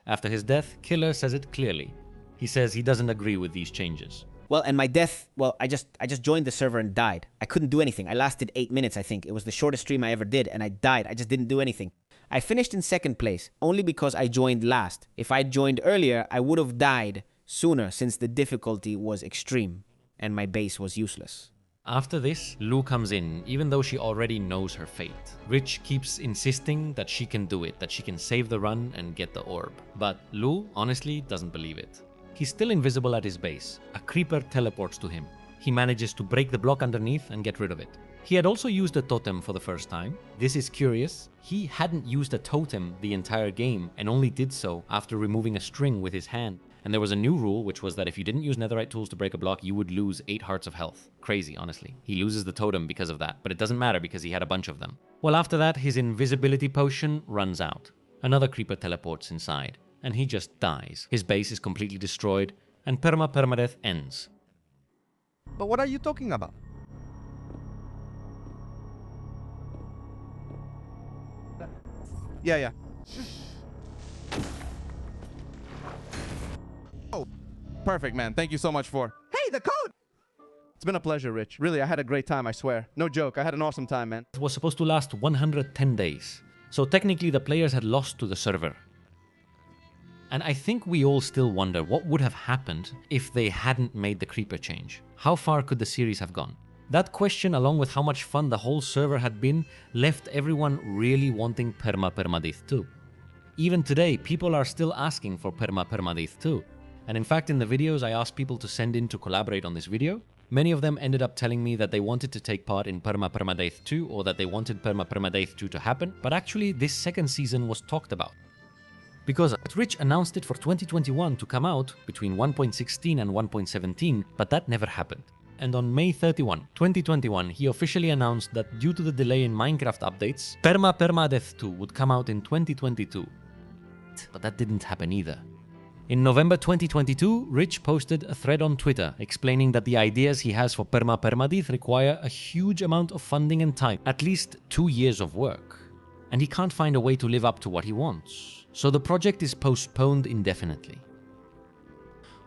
After his death, Killer says it clearly. He says he doesn't agree with these changes. Well, and my death, well, I just joined the server and died. I couldn't do anything. I lasted 8 minutes, I think. It was the shortest stream I ever did, and I died. I just didn't do anything. I finished in 2nd place, only because I joined last. If I joined earlier, I would have died sooner, since the difficulty was extreme, and my base was useless. After this, Lou comes in, even though she already knows her fate. Rich keeps insisting that she can do it, that she can save the run and get the orb. But Lou, honestly, doesn't believe it. He's still invisible at his base. A creeper teleports to him. He manages to break the block underneath and get rid of it. He had also used a totem for the first time. This is curious. He hadn't used a totem the entire game and only did so after removing a string with his hand. And there was a new rule, which was that if you didn't use Netherite tools to break a block, you would lose 8 hearts of health. Crazy, honestly. He loses the totem because of that, but it doesn't matter because he had a bunch of them. Well, after that, his invisibility potion runs out. Another creeper teleports inside, and he just dies. His base is completely destroyed, and Permadeath ends. But what are you talking about? Yeah. Oh, perfect, man. Thank you so much for... Hey, the code! It's been a pleasure, Rich. Really, I had a great time, I swear. No joke, I had an awesome time, man. It was supposed to last 110 days. So technically the players had lost to the server. And I think we all still wonder what would have happened if they hadn't made the creeper change. How far could the series have gone? That question, along with how much fun the whole server had been, left everyone really wanting Permadeath 2. Even today, people are still asking for Permadeath 2. And in fact, in the videos, I asked people to send in to collaborate on this video. Many of them ended up telling me that they wanted to take part in Permadeath 2 or that they wanted Permadeath 2 to happen, but actually this second season was talked about. Because Rich announced it for 2021 to come out between 1.16 and 1.17, but that never happened. And on May 31, 2021, he officially announced that due to the delay in Minecraft updates, Permadeath 2 would come out in 2022. But that didn't happen either. In November 2022, Rich posted a thread on Twitter explaining that the ideas he has for Permadeath require a huge amount of funding and time, at least 2 years of work. And he can't find a way to live up to what he wants. So the project is postponed indefinitely.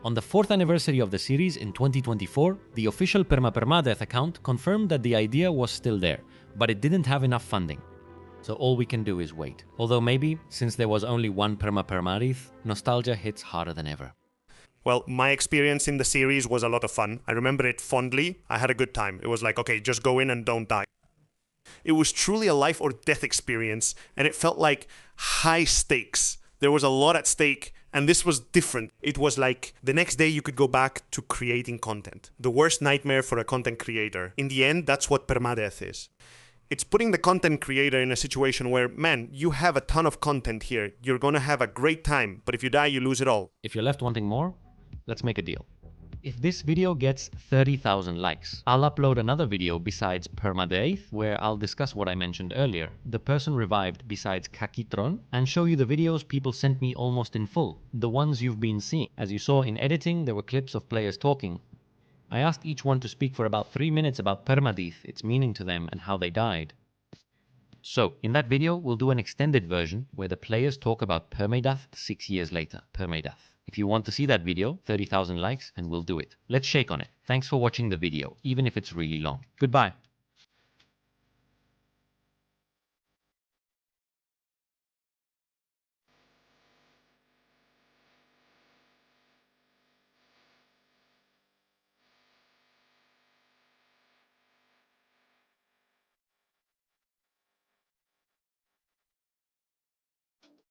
On the 4th anniversary of the series in 2024, the official Permadeath account confirmed that the idea was still there, but it didn't have enough funding. So all we can do is wait. Although maybe, since there was only one Permadeath, nostalgia hits harder than ever. Well, my experience in the series was a lot of fun. I remember it fondly. I had a good time. It was like, okay, just go in and don't die. It was truly a life or death experience, and it felt like high stakes. There was a lot at stake, and this was different. It was like the next day you could go back to creating content. The worst nightmare for a content creator. In the end, that's what Permadeath is. It's putting the content creator in a situation where, man, you have a ton of content here. You're gonna have a great time, but if you die, you lose it all. If you're left wanting more, let's make a deal. If this video gets 30,000 likes, I'll upload another video besides Permadeath, where I'll discuss what I mentioned earlier, the person revived besides Kakitron, and show you the videos people sent me almost in full, the ones you've been seeing. As you saw in editing, there were clips of players talking. I asked each one to speak for about 3 minutes about Permadeath, its meaning to them, and how they died. So, in that video, we'll do an extended version where the players talk about Permadeath 6 years later. Permadeath. If you want to see that video, 30,000 likes, and we'll do it. Let's shake on it. Thanks for watching the video, even if it's really long. Goodbye.